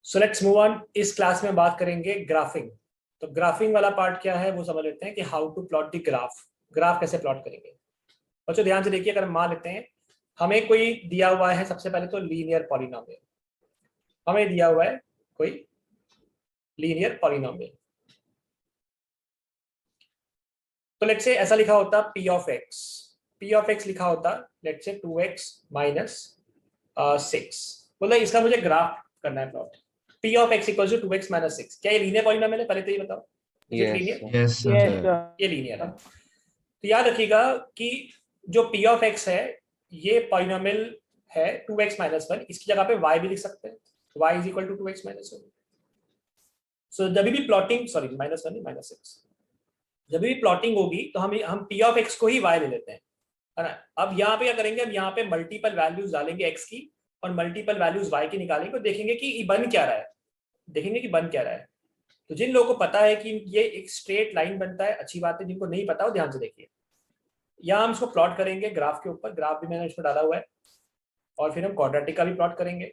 So let's move on. इस class में बात करेंगे ग्राफिंग। तो ग्राफिंग वाला पार्ट क्या है वो समझ लेते हैं कि how to plot the graph. Graph कैसे प्लॉट करेंगे। बच्चों ध्यान से देखिए, अगर मान लेते हैं हमें कोई दिया हुआ है, सबसे पहले तो लीनियर पॉलिनोमियल हमें दिया हुआ है, कोई लीनियर पॉलिनोमियल। तो लेट्स से ऐसा लिखा होता p ऑफ x लिखा होता लेट्स से 2x माइनस 6। बोला इसका मुझे ग्राफ करना है plot. p of x equal to 2x minus 6। क्या ये लीनियर पॉलिनोमियल है? पहले तो ये बताओ, Yes, sir. ये लीनियर है। तो याद रखिएगा कि जो p ऑफ x है ये पॉलिनोमियल है 2x माइनस 1। इसकी जगह पे y भी लिख सकते हैं, y is equal to 2x minus 1। So जब भी प्लॉटिंग, सॉरी माइनस 1 नहीं माइनस 6, जब भी प्लॉटिंग होगी तो हम p ऑफ x को ही y ले लेते हैं, है ना। अब यहाँ पे क्या करेंगे, अब यहाँ पे मल्टीपल वैल्यूज डालेंगे x की और मल्टीपल वैल्यूज y की निकालेंगे और देखेंगे कि बन क्या रहा है, देखेंगे कि बन क्या रहा है। तो जिन लोगों को पता है कि ये एक स्ट्रेट लाइन बनता है, अच्छी बात है। जिनको नहीं पता वो ध्यान से देखिए। यहाँ हम इसको प्लॉट करेंगे ग्राफ के ऊपर, ग्राफ भी मैंने इसमें डाला हुआ है, और फिर हम क्वाड्रेटिक का भी प्लॉट करेंगे।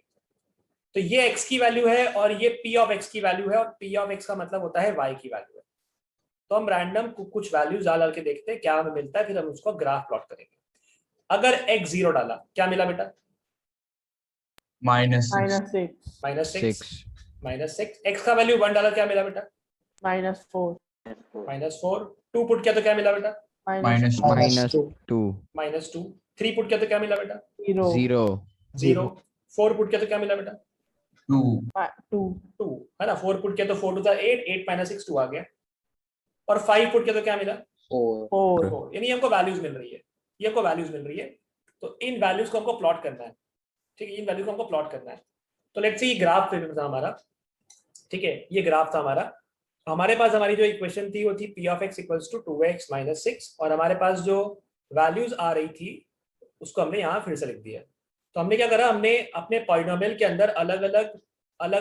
तो ये x की वैल्यू है और ये p ऑफ x की वैल्यू है, और p ऑफ x का मतलब होता है y की वैल्यू है। तो हम रैंडम कुछ वैल्यूज डाल के देखते हैं क्या हमें मिलता है, फिर हम उसको ग्राफ प्लॉट करेंगे। अगर x 0 डाला, क्या मिला बेटा? -6. माइनस 6। x का वैल्यू 1 डाला, क्या मिला बेटा? -4. -4। 2 पुट किया तो क्या मिला बेटा? -2. -2। 3 पुट किया तो क्या मिला बेटा? 0. 4 पुट किया तो क्या मिला बेटा? 2. है ना। 4 पुट किया तो 4 टू 8, 8 माइनस 6 2 आ गया। और 5 पुट किया तो क्या मिला? 4। यानी हमको वैल्यूज मिल रही है, ये हमको वैल्यूज मिल रही है। तो इन वैल्यूज को हमको प्लॉट करना है, ठीक है। इन वैल्यूज को हमको प्लॉट करना है। तो लेट्स से ये ग्राफ था हमारा, ठीक है। ये ग्राफ था हमारा। हमारे पास हमारी जो इक्वेशन थी वो थी p of x equals to 2x minus 6, और हमारे पास जो वैल्यूज आ रही थी उसको हमने यहाँ फिर से लिख दिया। तो हमने क्या करा, हमने अपने पॉलिनोमियल के अंदर अलग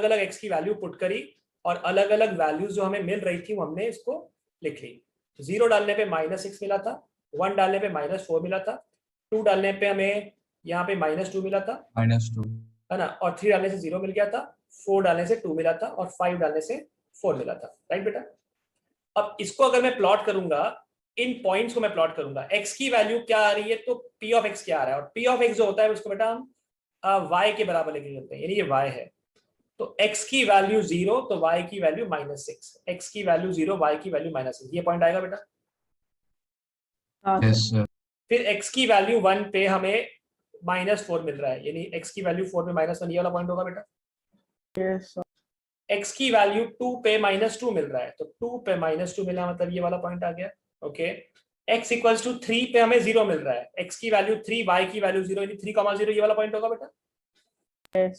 अलग x की वैल्यू पुट करी, और अलग अलग वैल्यूज जो हमें मिल रही थी वो हमने इसको लिख ली। 0 डालने पे -6 मिला था, 1 डालने पे -4 मिला था, 2 डालने पे हमें यहाँ पे -2 मिला था, -2. है ना, और 3 डालने से 0 मिल गया था, 4 डालने से 2 मिला था, और 5 डालने से 4 मिला था। राइट बेटा। अब इसको अगर मैं प्लॉट करूंगा, इन पॉइंट्स को मैं प्लॉट करूंगा, x की वैल्यू क्या आ रही है तो p ऑफ x क्या आ रहा है, और p ऑफ x जो होता है उसको बेटा हम y के बराबर लेके चलते हैं, यानी ये y है। तो x की वैल्यू 0 तो y की वैल्यू -6, x की वैल्यू 0 y की वैल्यू -6, ये पॉइंट आएगा बेटा। Yes, sir. फिर x की वैल्यू 1 पे हमें -4 मिल रहा है, यानी x की वैल्यू 4 पे -1, ये वाला पॉइंट होगा बेटा। Yes. x की वैल्यू 2 पे -2 मिल रहा है, तो 2 पे -2 मिला, मतलब ये वाला पॉइंट आ गया। ओके। x इक्वल्स टू 3 पे हमें 0 मिल रहा है, x की वैल्यू 3, y की वैल्यू 0, यानी 3,0, ये वाला पॉइंट होगा बेटा।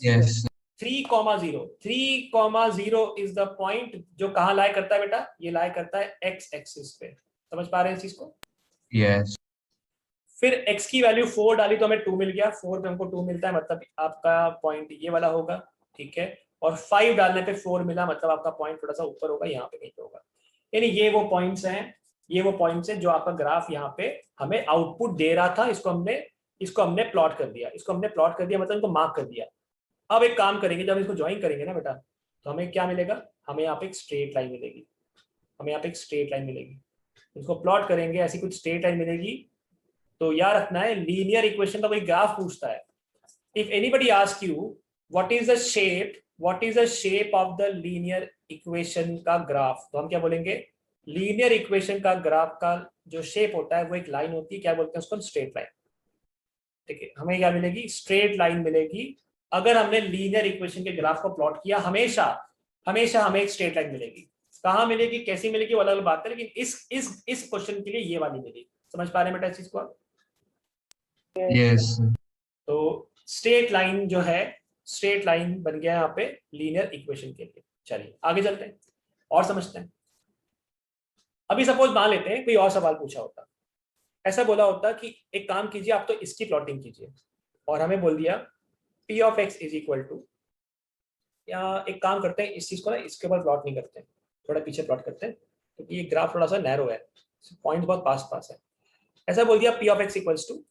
Yes. 3,0 3,0 इज द पॉइंट जो कहाँ लाई करता है बेटा, ये लाई करता है x एक्सिस पे। समझ पा रहे हैं इस चीज को? Yes. फिर x की वैल्यू 4 डाली तो हमें 2 मिल गया, 4 पे हमको 2 मिलता है, मतलब आपका पॉइंट ये वाला होगा, ठीक है। और 5 डालने पे 4 मिला, मतलब आपका पॉइंट थोड़ा सा ऊपर होगा, यहाँ पे कहीं पे होगा। यानी ये वो पॉइंट्स हैं, ये वो पॉइंट्स हैं जो आपका ग्राफ यहाँ पे हमें आउटपुट दे रहा था। इसको हमने प्लॉट कर दिया, मतलब इनको मार्क कर दिया। अब एक काम करेंगे, जब इसको ज्वाइन करेंगे ना बेटा, तो हमें क्या मिलेगा, हमें यहाँ पे एक स्ट्रेट लाइन मिलेगी, इसको प्लॉट करेंगे, ऐसी कुछ स्ट्रेट लाइन मिलेगी। तो याद रखना है, लीनियर इक्वेशन का कोई ग्राफ पूछता है, if anybody ask you what is the shape of the linear equation का ग्राफ, तो हम क्या बोलेंगे, लीनियर इक्वेशन का ग्राफ का जो शेप होता है वो एक लाइन होती है, क्या बोलते हैं उसको, स्ट्रेट लाइन। ठीक है, हमें क्या मिलेगी, स्ट्रेट लाइन मिलेगी। अगर हमने लीनियर इक्वेशन के ग्राफ को प्लॉट किया, हमेशा हमें एक स्ट्रेट लाइन मिलेगी। कहाँ मिलेगी, कैसी मिलेगी, वो अलग अलग बात है, लेकिन इस क्वेश्चन के लिए ये वाली मिलेगी। समझ पा रहे हैं बेटा इस चीज को आप? Yes. तो स्ट्रेट लाइन जो है, स्ट्रेट लाइन बन गया यहाँ पे लीनियर इक्वेशन के लिए। चलिए आगे चलते हैं और समझते हैं। अभी सपोज मान लेते हैं कोई और सवाल पूछा होता, ऐसा बोला होता कि एक काम कीजिए, आप तो इसकी प्लॉटिंग कीजिए, और हमें बोल दिया p of x is equal to, या एक काम करते हैं, इस चीज को ना इसके ऊपर प्लॉट नहीं करते हैं, थोड़ा पीछे प्लॉट करते हैं, क्योंकि ये ग्राफ थोड़ा सा नैरो है, पॉइंट बहुत पास है। ऐसा बोल दिया p of x equals to,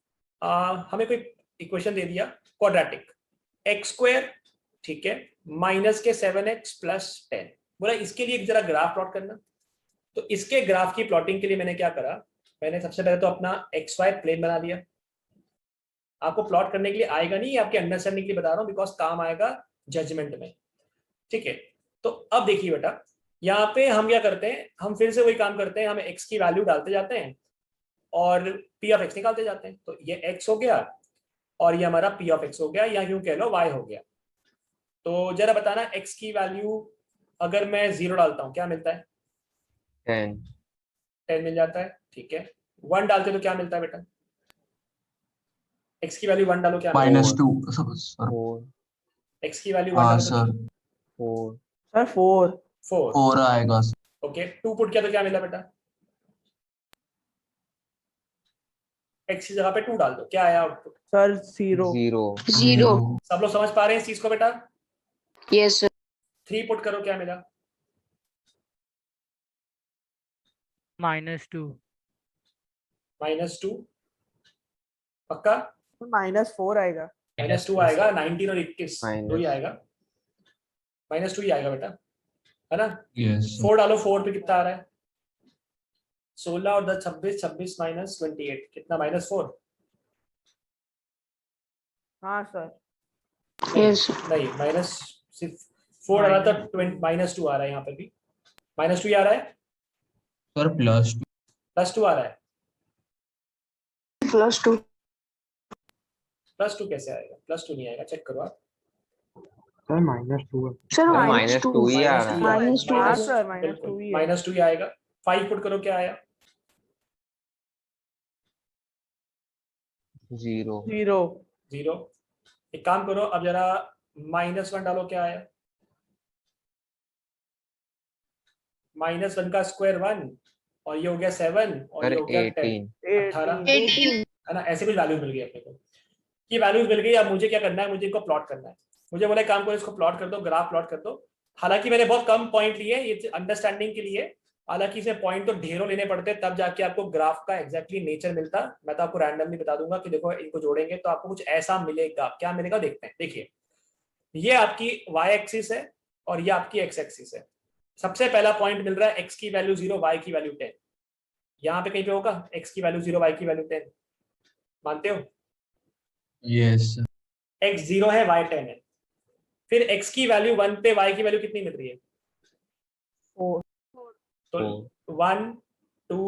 हमें कोई इक्वेशन दे दिया क्वाड्रेटिक, x स्क्वायर ठीक है, माइनस के 7x प्लस 10। बोला इसके लिए एक जरा ग्राफ प्लॉट करना। तो इसके ग्राफ की प्लॉटिंग के लिए मैंने क्या करा, मैंने सबसे पहले तो अपना XY प्लेन बना दिया। आपको प्लॉट करने के लिए आएगा नहीं, आपके अंडरस्टैंडिंग के लिए बता रहा हूँ, बिकॉज काम आएगा जजमेंट में। ठीक है, तो अब देखिए बेटा, यहाँ पे हम क्या करते हैं, हम फिर से वही काम करते हैं, हम x की वैल्यू डालते जाते हैं और p ऑफ x निकालते जाते हैं। तो ये x हो गया और ये हमारा p ऑफ x हो गया, या यूं कह लो y हो गया। तो जरा बताना x की वैल्यू अगर मैं 0 डालता हूँ क्या मिलता है? 10 मिल जाता है। ठीक है, 1 डालते तो क्या मिलता है बेटा? x की वैल्यू 1 डालो क्या मिलता है? -2 सर। x की वैल्यू 1 हाँ डालो तो सर, सर 4 4। 4 आएगा सर। ओके, 2 पुट किया तो क्या मिला बेटा? x की जगह पे 2 डाल दो, क्या आया आउटपुट? सर 0 0 सब लोग समझ पा रहे हैं इस चीज को बेटा? yes sir 3 पुट करो, क्या मिला? -2 -2 पक्का? -4 आएगा। -2 आएगा, 19 और 21 दो ही आएगा, -2 ही आएगा बेटा, है ना? यस 4 डालो, 4 पे कितना आ रहा है? 16 और 10 26, 26 माइनस 28 कितना? -4। हाँ सर yes नहीं, माइनस सिर्फ 4 आ रहा था, -2 आ रहा है यहाँ पे भी। -2 ही आ रहा है, सर, +2 +2 आ रहा है। +2 +2 कैसे आएगा? +2 नहीं आएगा, चेक करो आप। सर -2 ही आ रहा है। -2 हाँ माइनस- सर बिल्कुल, -2 ही है। -2 ही आएगा। 5 पुट करो, क्या आया? 0 0। एक काम करो, अब जरा -1 डालो, क्या आया? -1 का स्क्वायर 1 और ये हो गया 7 और ये हो गया 10, 18 है ना? ऐसे कुछ वैल्यू मिल गई अपने को, ये वैल्यूज मिल गई। अब मुझे क्या करना है, मुझे इनको प्लॉट करना है। मुझे बोला काम करो, इसको प्लॉट कर दो, ग्राफ प्लॉट कर दो। हालांकि मैंने बहुत कम पॉइंट लिए ये अंडरस्टैंडिंग के लिए, हालांकि इसमें पॉइंट तो ढेरों लेने पड़ते तब जाके आपको ग्राफ का एग्जैक्टली नेचर मिलता। मैं तो आपको रैंडमली बता दूंगा कि देखो इनको जोड़ेंगे तो आपको कुछ ऐसा मिलेगा। क्या मिलेगा देखते हैं। देखिए, ये आपकी y एक्सिस है और ये आपकी x एक्सिस है। सबसे पहला पॉइंट मिल रहा है x की वैल्यू 0, y की वैल्यू 10। यहाँ पे कहीं पे होगा x की वैल्यू 0, y की वैल्यू 10, मानते हो? यस x 0 है, y 10 है। फिर x की वैल्यू 1 पे y की वैल्यू कितनी मिल रही है? 4 तो 1 2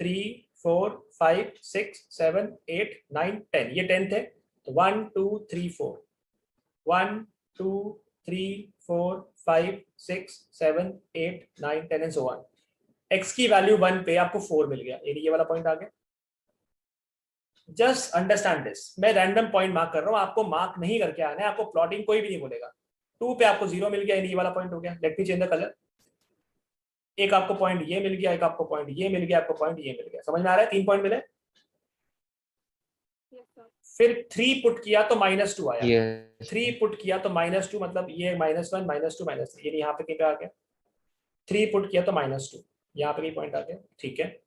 3 4 5 6 7 8 9 10, ये 10 थे। तो 1 2 3 4, 1 2 3 4 5 6 7 8 9 10 एंड सो ऑन। x की वैल्यू 1 पे आपको 4 मिल गया, ये वाला पॉइंट आ गया। जस्ट अंडरस्टैंड दिस, मैं रैंडम पॉइंट मार्क कर रहा हूँ, आपको मार्क नहीं करके आना है, आपको प्लॉटिंग कोई भी नहीं बोलेगा। 2 पे आपको 0 मिल गया, ये वाला पॉइंट हो गया। Let me change the colour. एक आपको पॉइंट ये मिल गया, एक आपको पॉइंट ये मिल गया, आपको पॉइंट ये मिल गया। समझ में आ रहा है? 3 पॉइंट मिले। फिर 3 पुट किया तो -2 आया। 3 पुट किया तो -2, मतलब ये -1 -2 -3, ये यहाँ पे कहीं पे आ गया। 3 पुट किया तो -2, यहाँ पे कहीं पॉइंट आ गया। ठीक है,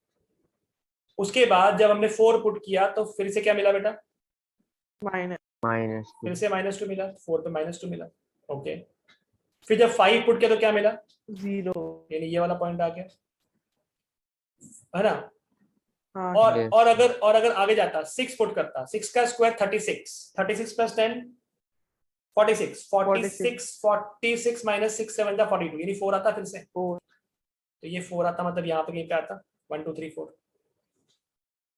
उसके बाद जब हमने 4 पुट किया तो फिर से क्या मिला बेटा? फिर से -2 मिला, 4 पे -2 मिला। ओके, फिर जब 5 पुट किया तो क्या मिला? 0 यानी ये वाला पॉइंट आ गया, है ना? हाँ और अगर आगे जाता 6 पुट करता, 6 का स्क्वायर 36, 36 प्लस 10 46, 46 46 माइनस 6 7 का 42, यानी 4 आता फिर से। 4 तो ये 4 आता, मतलब यहाँ पे कहीं पे आता 1 2 3 4,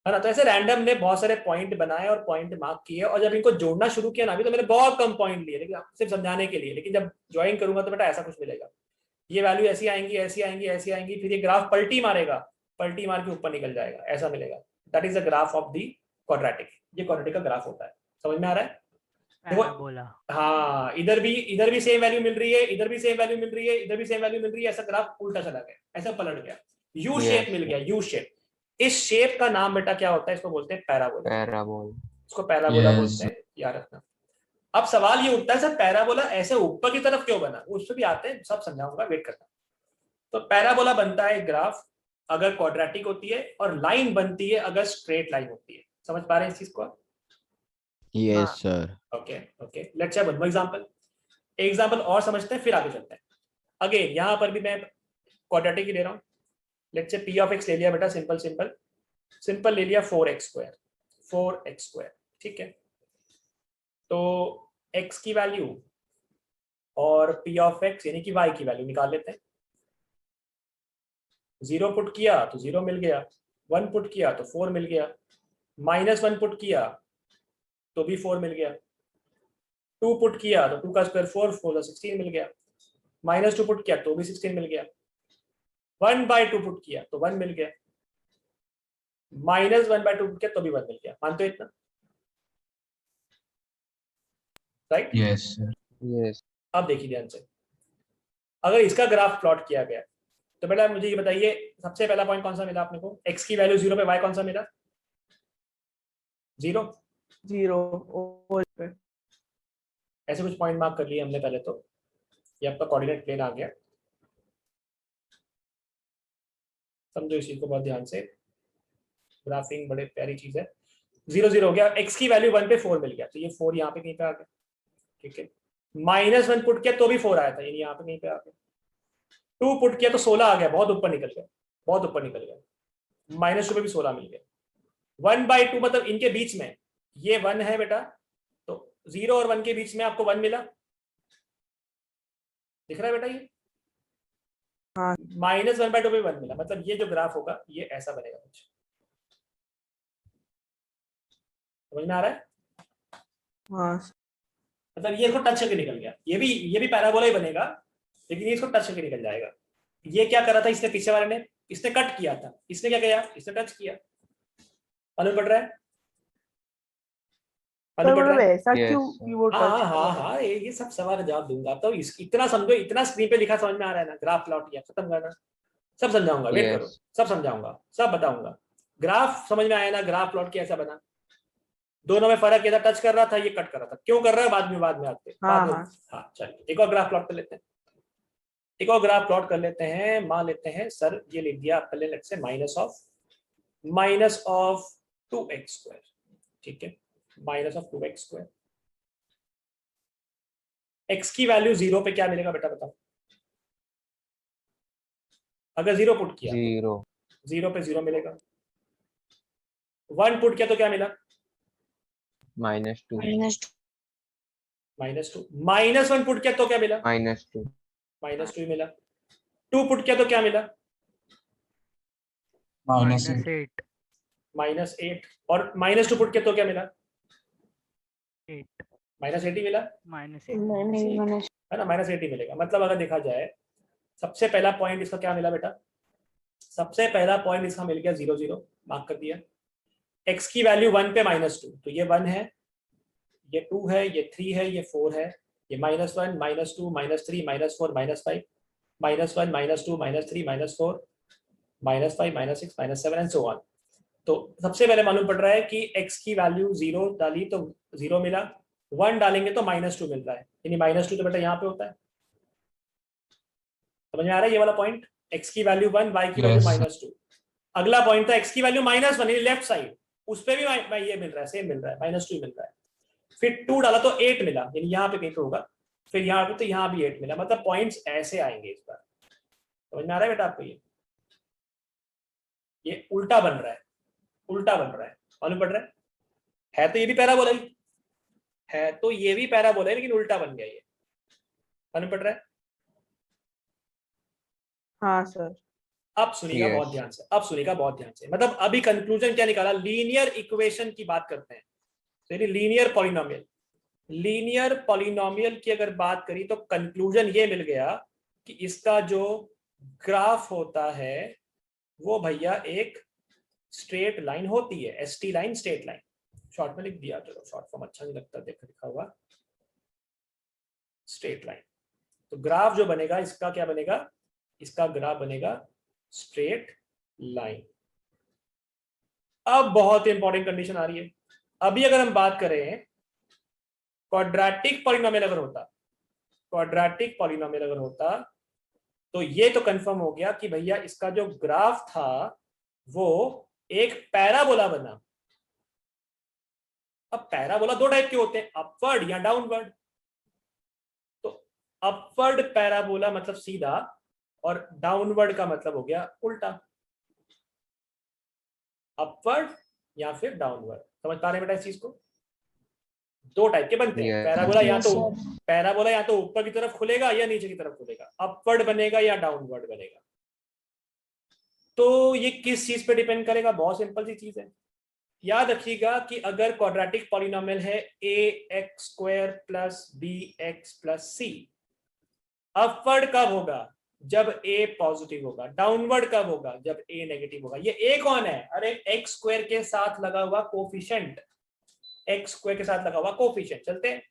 है ना? तो ऐसे रैंडम ने बहुत सारे पॉइंट बनाए और पॉइंट मार्क किए, और जब इनको जोड़ना शुरू किया ना, अभी तो मैंने बहुत कम पॉइंट लिए, लेकिन सिर्फ समझाने के लिए, लेकिन जब ज्वाइन करूंगा तो बेटा ऐसा कुछ मिलेगा। ये वैल्यू ऐसी आएंगी, ऐसी आएंगी, ऐसी आएंगी, फिर ये ग्राफ पलटी मारेगा, पलटी मार के ऊपर निकल जाएगा, ऐसा मिलेगा। That is the graph of the quadratic. ये क्वाड्रेटिक का ग्राफ होता है। समझ में आ रहा है? पैराबोला। हाँ, इधर भी सेम वैल्यू मिल रही है, इधर भी सेम वैल्यू मिल रही है, इधर भी सेम वैल्यू मिल रही है, ऐसा ग्राफ उल्टा चला गया, ऐसा पलट गया, यू शेप मिल गया, यू शेप। इस शेप का नाम बेटा क्या होता है? इसको बोलते हैं पैराबोला। इसको पैराबोला बोलते हैं, याद रखना। अब सवाल ये उठता है सर पैराबोला ऐसे ऊपर की तरफ क्यों बना? उस पर भी आते हैं, सब समझाऊंगा, वेट करना। तो पैराबोला बनता है ग्राफ अगर क्वाड्रेटिक होती है, और लाइन बनती है अगर स्ट्रेट लाइन होती है। समझ पा रहे हैं इस चीज को? Yes sir. Okay, let's have one more example. Example और समझते हैं फिर आगे चलते हैं। अगेन यहां पर भी मैं क्वाड्रेटिक ही ले रहा हूं। Let's say P of x ले लिया बेटा, सिंपल सिंपल सिंपल ले लिया 4x², ठीक है। तो x की वैल्यू और p ऑफ x यानी कि y की वैल्यू निकाल लेते हैं। 0 पुट किया तो 0 मिल गया, 1 पुट किया तो 4 मिल गया, -1 पुट किया तो भी 4 मिल गया, 2 पुट किया तो 2 का स्क्वायर 4, 4 का 16 मिल गया, -2 पुट किया तो भी 16 मिल गया, 1/2 पुट किया तो 1 मिल गया, -1/2 पुट किया तो भी 1 मिल गया। मानते हो इतना? राइट? Yes, sir. Yes. अब देखिए ध्यान से, अगर इसका ग्राफ प्लॉट किया गया तो बेटा मुझे ये बताइए, सबसे पहला पॉइंट कौन सा मिला आपने को? x की वैल्यू 0 पे, y कौन सा मिला? 0। 0 और पे। ऐसे कुछ पॉइंट मार्क कर लिए हमने पहले तो, ये आपका कोऑर्डिनेट प्लेन आ गया। समझो इस चीज को बहुत ध्यान से, ग्राफिंग बड़े प्यारी चीज है। 0 0 हो गया, x की वैल्यू 1 पे 4 मिल गया, तो ये 4 यहाँ पे कहीं पे आ गया, ठीक है। -1 पुट किया तो भी 4 आया था, यानी यहाँ पे कहीं पे आ गया। 2 पुट किया तो 16 आ गया, बहुत ऊपर निकल गया, बहुत ऊपर निकल गया। -2 पे भी 16 मिल गया। 1/2 मतलब इनके बीच में ये 1 है बेटा, तो 0 और 1 के बीच में आपको 1 मिला, दिख रहा है बेटा ये? हाँ। -1/2 पे 1 मिला, मतलब ये जो ग्राफ होगा ये ऐसा बनेगा कुछ। समझ में आ रहा है? हाँ मतलब ये इसको टच करके निकल गया, ये भी पैराबोला ही बनेगा, लेकिन ये इसको टच करके निकल जाएगा। ये क्या कर रहा था इसने, पीछे वाले ने, इसने कट किया था, इसने क्या किया, इसने टच किया। मालूम पड़ रहा है? मालूम पड़ रहा है? ऐसा Yes, क्यों sir. कीबोर्ड हाँ हाँ हाँ, ये सब सवाल जवाब दूंगा। तो इतना समझो, इतना स्क्रीन पे लिखा समझ में आ रहा है ना, ग्राफ प्लॉट किया, खत्म करना, सब समझाऊंगा, वेट करो, Yes. सब समझाऊंगा, सब बताऊंगा। ग्राफ समझ में आया ना, ग्राफ प्लॉट किया ऐसा बना। दोनों में फर्क ये था, टच कर रहा था, ये कट कर रहा था, क्यों कर रहा है बाद में आते, बाद में। हाँ चलिए, एक और ग्राफ प्लॉट कर लेते हैं, एक और ग्राफ प्लॉट कर लेते हैं। मान लेते हैं सर ये लिख दिया आपका, ले लेते हैं माइनस ऑफ 2x², ठीक है, -2x²। x की वैल्यू 0 पे क्या मिलेगा बेटा बताओ? अगर 0 पुट किया 0. 0 पे 0 मिलेगा, 1 पुट किया तो क्या मिला? -2. -2 -1 पुट किया तो क्या मिला? -2. -2 ही मिला। 2 पुट किया तो क्या मिला? -8. -8। और -2 पुट किया तो क्या मिला? 8 -8 ही मिला, -8 है ना, -8 ही मिलेगा। मतलब अगर देखा जाए, सबसे पहला पॉइंट इसका क्या मिला बेटा? सबसे पहला पॉइंट इसका मिल गया 0 0, मार्क कर दिया। x की वैल्यू 1 पे -2, तो ये 1 है, ये 2 है, ये 3 है, ये 4 है, ये -1 -2 -3 -4 -5 -1 -2 -3 -4 -5 -6 -7 एंड सो ऑन। तो सबसे पहले मालूम पड़ रहा है कि x की वैल्यू 0 डाली तो 0 मिला, 1 डालेंगे तो -2 मिल रहा है, यानी -2 तो बेटा यहाँ पे होता है। समझ में आ रहा है ये वाला पॉइंट? x की वैल्यू 1, y की वैल्यू Yes. -2। अगला पॉइंट था x की वैल्यू -1, यानी लेफ्ट साइड, उस पे भी ये मिल रहा है, सेम मिल रहा है, -2 मिल रहा है। फिर 2 डाला तो 8 मिला, यानी यहाँ पे कहीं पे होगा, फिर यहाँ पे, तो यहाँ भी 8 मिला। मतलब पॉइंट्स ऐसे आएंगे इस बार। समझ में आ रहा है बेटा आपको? ये उल्टा बन रहा है, उल्टा बन रहा है, मालूम पड़ रहा है तो ये भी पैराबोला ही है, तो ये भी पैराबोला है, लेकिन उल्टा बन गया ये, मालूम पड़ रहा है? हाँ सर। अब सुनिएगा Yes. बहुत ध्यान से, अब सुनिएगा बहुत ध्यान से। मतलब अभी कंक्लूजन क्या निकाला, लीनियर इक्वेशन की बात करते हैं, तो यानी लीनियर पॉलिनोमियल। लीनियर पॉलिनोमियल की अगर बात करी तो कंक्लूजन ये मिल गया कि इसका जो ग्राफ होता है वो भैया एक स्ट्रेट लाइन होती है, ST line, straight line. Short में लिख दिया, चलो शॉर्ट फॉर्म अच्छा नहीं लगता, देखो लिखा हुआ स्ट्रेट लाइन। तो ग्राफ जो बनेगा इसका क्या बनेगा? इसका ग्राफ बनेगा स्ट्रेट लाइन। अब बहुत इंपॉर्टेंट कंडीशन आ रही है। अभी अगर हम बात करें क्वाड्रेटिक पॉलिनोमियल अगर होता, क्वाड्रेटिक पॉलिनोमियल अगर होता, तो ये तो कंफर्म हो गया कि भैया इसका जो ग्राफ था वो एक पैराबोला बना। अब पैराबोला दो टाइप के होते हैं, अपवर्ड या डाउनवर्ड। तो अपवर्ड पैराबोला मतलब सीधा, और डाउनवर्ड का मतलब हो गया उल्टा। अपवर्ड या फिर डाउनवर्ड, समझ पा रहे हैं बेटा इस चीज को? दो टाइप के बनते हैं पैराबोला, या तो पैराबोला या तो ऊपर की तरफ खुलेगा या नीचे की तरफ खुलेगा, अपवर्ड बनेगा या डाउनवर्ड बनेगा। तो ये किस चीज पे डिपेंड करेगा? बहुत सिंपल सी चीज है, याद रखिएगा कि अगर क्वाड्रेटिक पॉलिनोमियल है ax² plus bx plus c, upward कब होगा? जब a पॉजिटिव होगा। डाउनवर्ड कब होगा? जब a नेगेटिव होगा। ये a कौन है? अरे x² के साथ लगा हुआ कोफिशिएंट, x² के साथ लगा हुआ कोफिशिएंट। चलते हैं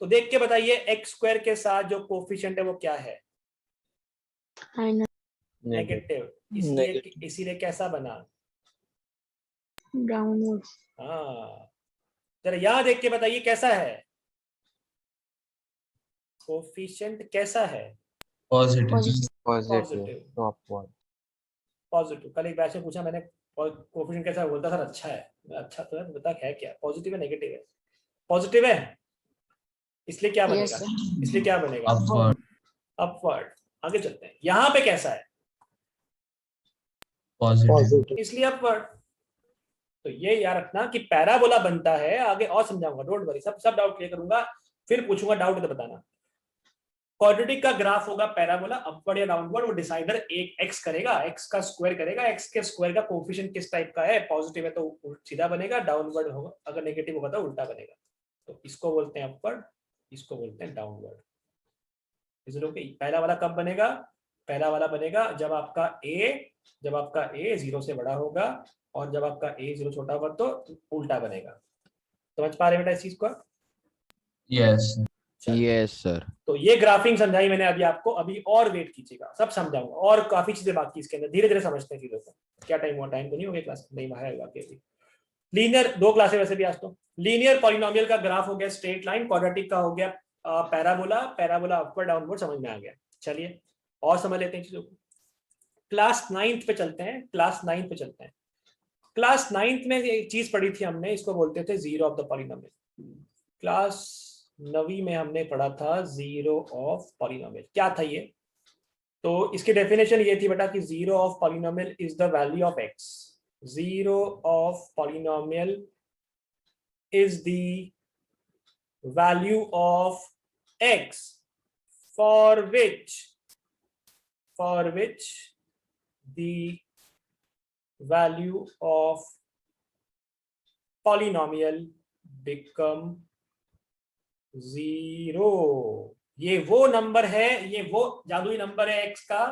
तो देख के बताइए, x² के साथ जो कोफिशिएंट है वो क्या है? नेगेटिव। इसीलिए कैसा बना? डाउनवर्ड। हाँ, जरा यहाँ देख के बताइए कैसा है कोफिशिएंट, कैसा है? पॉजिटिव। पॉजिटिव। पॉजिटिव। कल एक बैच में पूछा मैंने कोफिशिएंट कैसा है, बोलता सर अच्छा है। अच्छा तो है, बता है क्या, पॉजिटिव है नेगेटिव है? पॉजिटिव है, इसलिए क्या बनेगा? इसलिए क्या बनेगा? अपवर्ड। अपवर्ड। आगे चलते हैं, यहाँ पे कैसा है? पॉजिटिव। इसलिए अपवर्ड। तो ये याद रखना कि पैराबोला बनता है, आगे और समझाऊंगा, डोंट वरी, सब डाउट क्लियर करूंगा, फिर पूछूंगा डाउट तो बताना। क्वाड्रेटिक का ग्राफ होगा पैराबोला, अपवर्ड या डाउनवर्ड, वो डिसाइडर एक एक्स करेगा, एक्स का स्क्वायर करेगा, एक्स के स्क्वायर का कोफिशिएंट किस टाइप का है, पॉजिटिव है तो सीधा बनेगा, डाउनवर्ड होगा अगर नेगेटिव होगा तो उल्टा बनेगा। तो इसको बोलते हैं अपवर्ड, इसको बोलते हैं डाउनवर्ड। पहला वाला कब बनेगा? पहला वाला बनेगा जब आपका a 0 से बड़ा होगा, और जब आपका a 0 छोटा होगा तो उल्टा बनेगा। समझ पा रहे बेटा इस चीज को? यस। Yes sir. तो ये ग्राफिंग समझाई मैंने अभी आपको, अभी और वेट कीजिएगा, सब समझाऊंगा, और काफी चीजें बाकी इसके अंदर, धीरे धीरे समझते हैं चीजों को। क्या टाइम हुआ? टाइम तो नहीं हो गया क्लास? नहीं है बाकी। लीनियर 2 क्लासेस वैसे भी आज तो। लीनियर पॉलिनोमियल का ग्राफ हो गया स्ट्रेट लाइन, क्वाड्रेटिक का हो गया पैराबोला, पैराबोला अपवर्ड डाउनवर्ड समझ में आ गया। चलिए और समझ लेते हैं चीजों को। क्लास 9th पे चलते हैं, क्लास 9th पे चलते हैं। क्लास 9th में एक चीज पढ़ी थी हमने, इसको बोलते थे zero of the polynomial. Class 9वीं में हमने पढ़ा था जीरो ऑफ पॉलिनोमियल। क्या था ये? तो इसकी डेफिनेशन ये थी बेटा कि zero of polynomial is the value of x. Zero of polynomial is the value of x for which the value of polynomial become 0। ये वो नंबर है, ये वो जादुई नंबर है x का,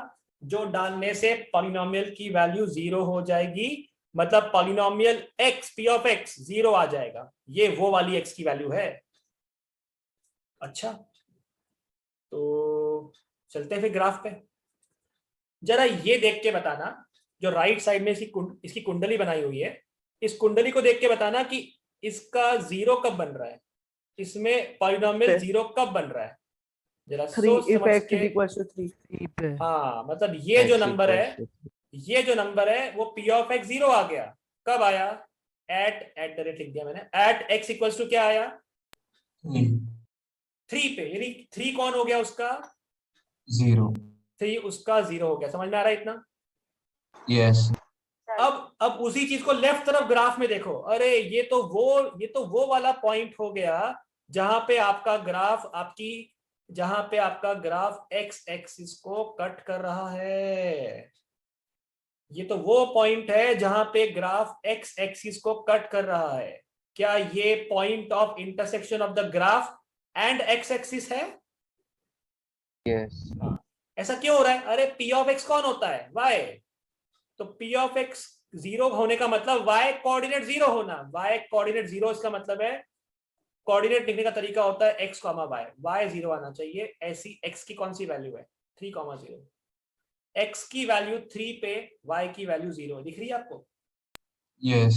जो डालने से पॉलिनोमियल की वैल्यू 0 हो जाएगी, मतलब polynomial x p of x 0 आ जाएगा। ये वो वाली x की वैल्यू है। अच्छा, तो चलते हैं फिर ग्राफ पे। जरा ये देख के बताना, जो राइट साइड में इसकी कुंडली बनाई हुई है, इस कुंडली को देख के बताना कि इसका 0 कब बन रहा है, इसमें पॉलिनोमियल 0 कब बन रहा है, जरा सोच समझ के। हाँ, मतलब ये जो नंबर है, ये जो नंबर है वो p ऑफ x 0 आ गया। कब आया? एट द रेट लिख दिया मैंने, एट x इक्वल्स टू क्या आया? 3 पे, यानी 3 कौन हो गया उसका? 0। 3 उसका 0 हो गया। समझ में आ रहा है इतना? यस। अब उसी चीज को लेफ्ट तरफ ग्राफ में देखो। अरे ये तो वो वाला पॉइंट हो गया जहां पे आपका ग्राफ एक्स एक्सिस को कट कर रहा है। ये तो वो पॉइंट है जहां पे ग्राफ एक्स एक्सिस को कट कर रहा है। क्या ये point of intersection of the graph and x axis है? यस। ऐसा क्यों हो रहा है? अरे p ऑफ x कौन होता है? y। तो p ऑफ x 0 होने का मतलब y कोऑर्डिनेट 0 होना। y कोऑर्डिनेट 0 इसका मतलब है, कोऑर्डिनेट लिखने का तरीका होता है x, y। y 0 आना चाहिए। ऐसी x की कौन सी वैल्यू है? 3, 0। x की वैल्यू 3 पे y की वैल्यू 0 दिख रही है आपको? यस।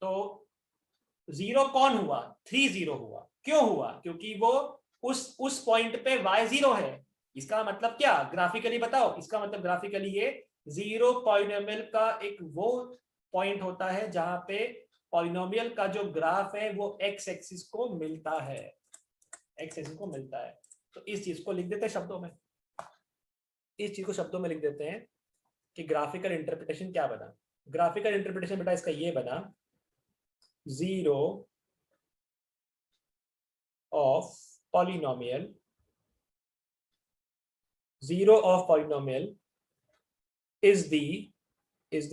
तो 0 कौन हुआ? 3 0 हुआ। क्यों हुआ? क्योंकि वो उस पॉइंट पे y 0 है। इसका मतलब क्या ग्राफिकली बताओ? इसका मतलब ग्राफिकली ये 0 पॉलिनोमियल का एक वो पॉइंट होता है जहां पे पॉलिनोमियल का जो ग्राफ है वो x एक्सिस को मिलता है, x एक्सिस को मिलता है। तो इस चीज को लिख देते हैं शब्दों में, इस चीज को शब्दों में लिख देते हैं कि ग्राफिकल इंटरप्रिटेशन क्या बना। ग्राफिकल इंटरप्रिटेशन बेटा इसका ये बना, zero of polynomial, zero of polynomial is the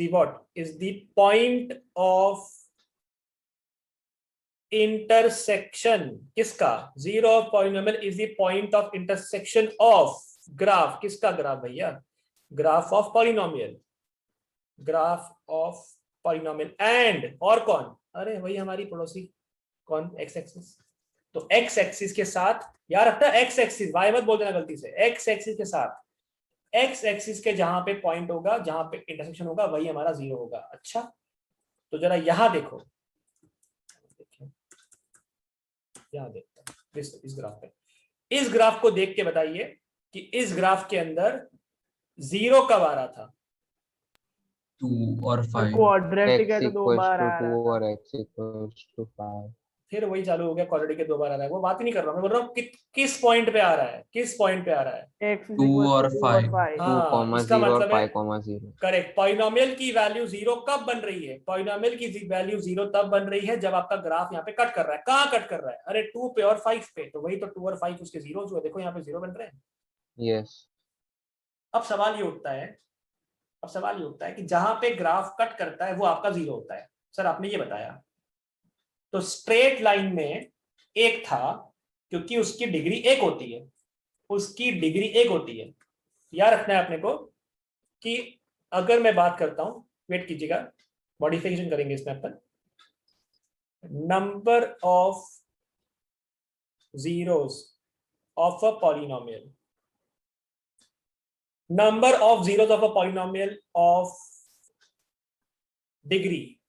what? Is the point of intersection किसका? Zero of polynomial is the point of intersection of graph, किसका ग्राफ भैया? Graph of polynomial, graph of polynomial and और कौन? अरे वही हमारी पड़ोसी, कौन? X axis. तो एक्स एक्सिस के साथ, यार रखता है एक्स एक्सिस, वाई मत बोल देना गलती से, एक्स एक्सिस के साथ, एक्स एक्सिस के जहां पे पॉइंट होगा, जहां पे इंटरसेक्शन होगा, वही हमारा जीरो होगा। अच्छा तो जरा यहां देखो, यहां देखते हैं इस ग्राफ पे, इस ग्राफ को देख के बताइए कि इस ग्राफ के अंदर जीरो कब आ रहा था? 2 और 5। क्वाड्रेटिक है x तो दो equals बार to आ 2 रहा था। और x equals to 5। फिर वही चालू हो गया, क्वाड्रेटिक के दो बार आ रहा है। वो बात ही नहीं कर रहा हूं, मैं बोल रहा हूँ किस पॉइंट पे आ रहा है, किस पॉइंट पे आ रहा है? x is 2 equal to और 2 और 5। 5। 2, इसका 0 और मतलब है 5, 0। करेक्ट, पॉलिनोमियल की वैल्यू जीरो कब बन रही है? पॉलिनोमियल की वैल्यू जीरो तब बन रही है जब आपका ग्राफ यहाँ पे कट कर रहा है। कहाँ कट कर रहा है? अरे 2 पे और 5 पे, तो वही तो 2 और 5 उसके जीरो जो है, देखो यहाँ पे जीरो बन रहे हैं। यस। अब सवाल ये उठता है, कि जहां पे ग्राफ कट करता है वो आपका जीरो होता है। सर आपने ये बताया, तो स्ट्रेट लाइन में एक था, क्योंकि उसकी डिग्री एक होती है, उसकी डिग्री एक होती है। याद रखना है अपने को कि अगर मैं बात करता हूं, वेट कीजिएगा, मॉडिफिकेशन करेंगे इसमें अपन, number of zeros of a polynomial, number of zeros of a polynomial of degree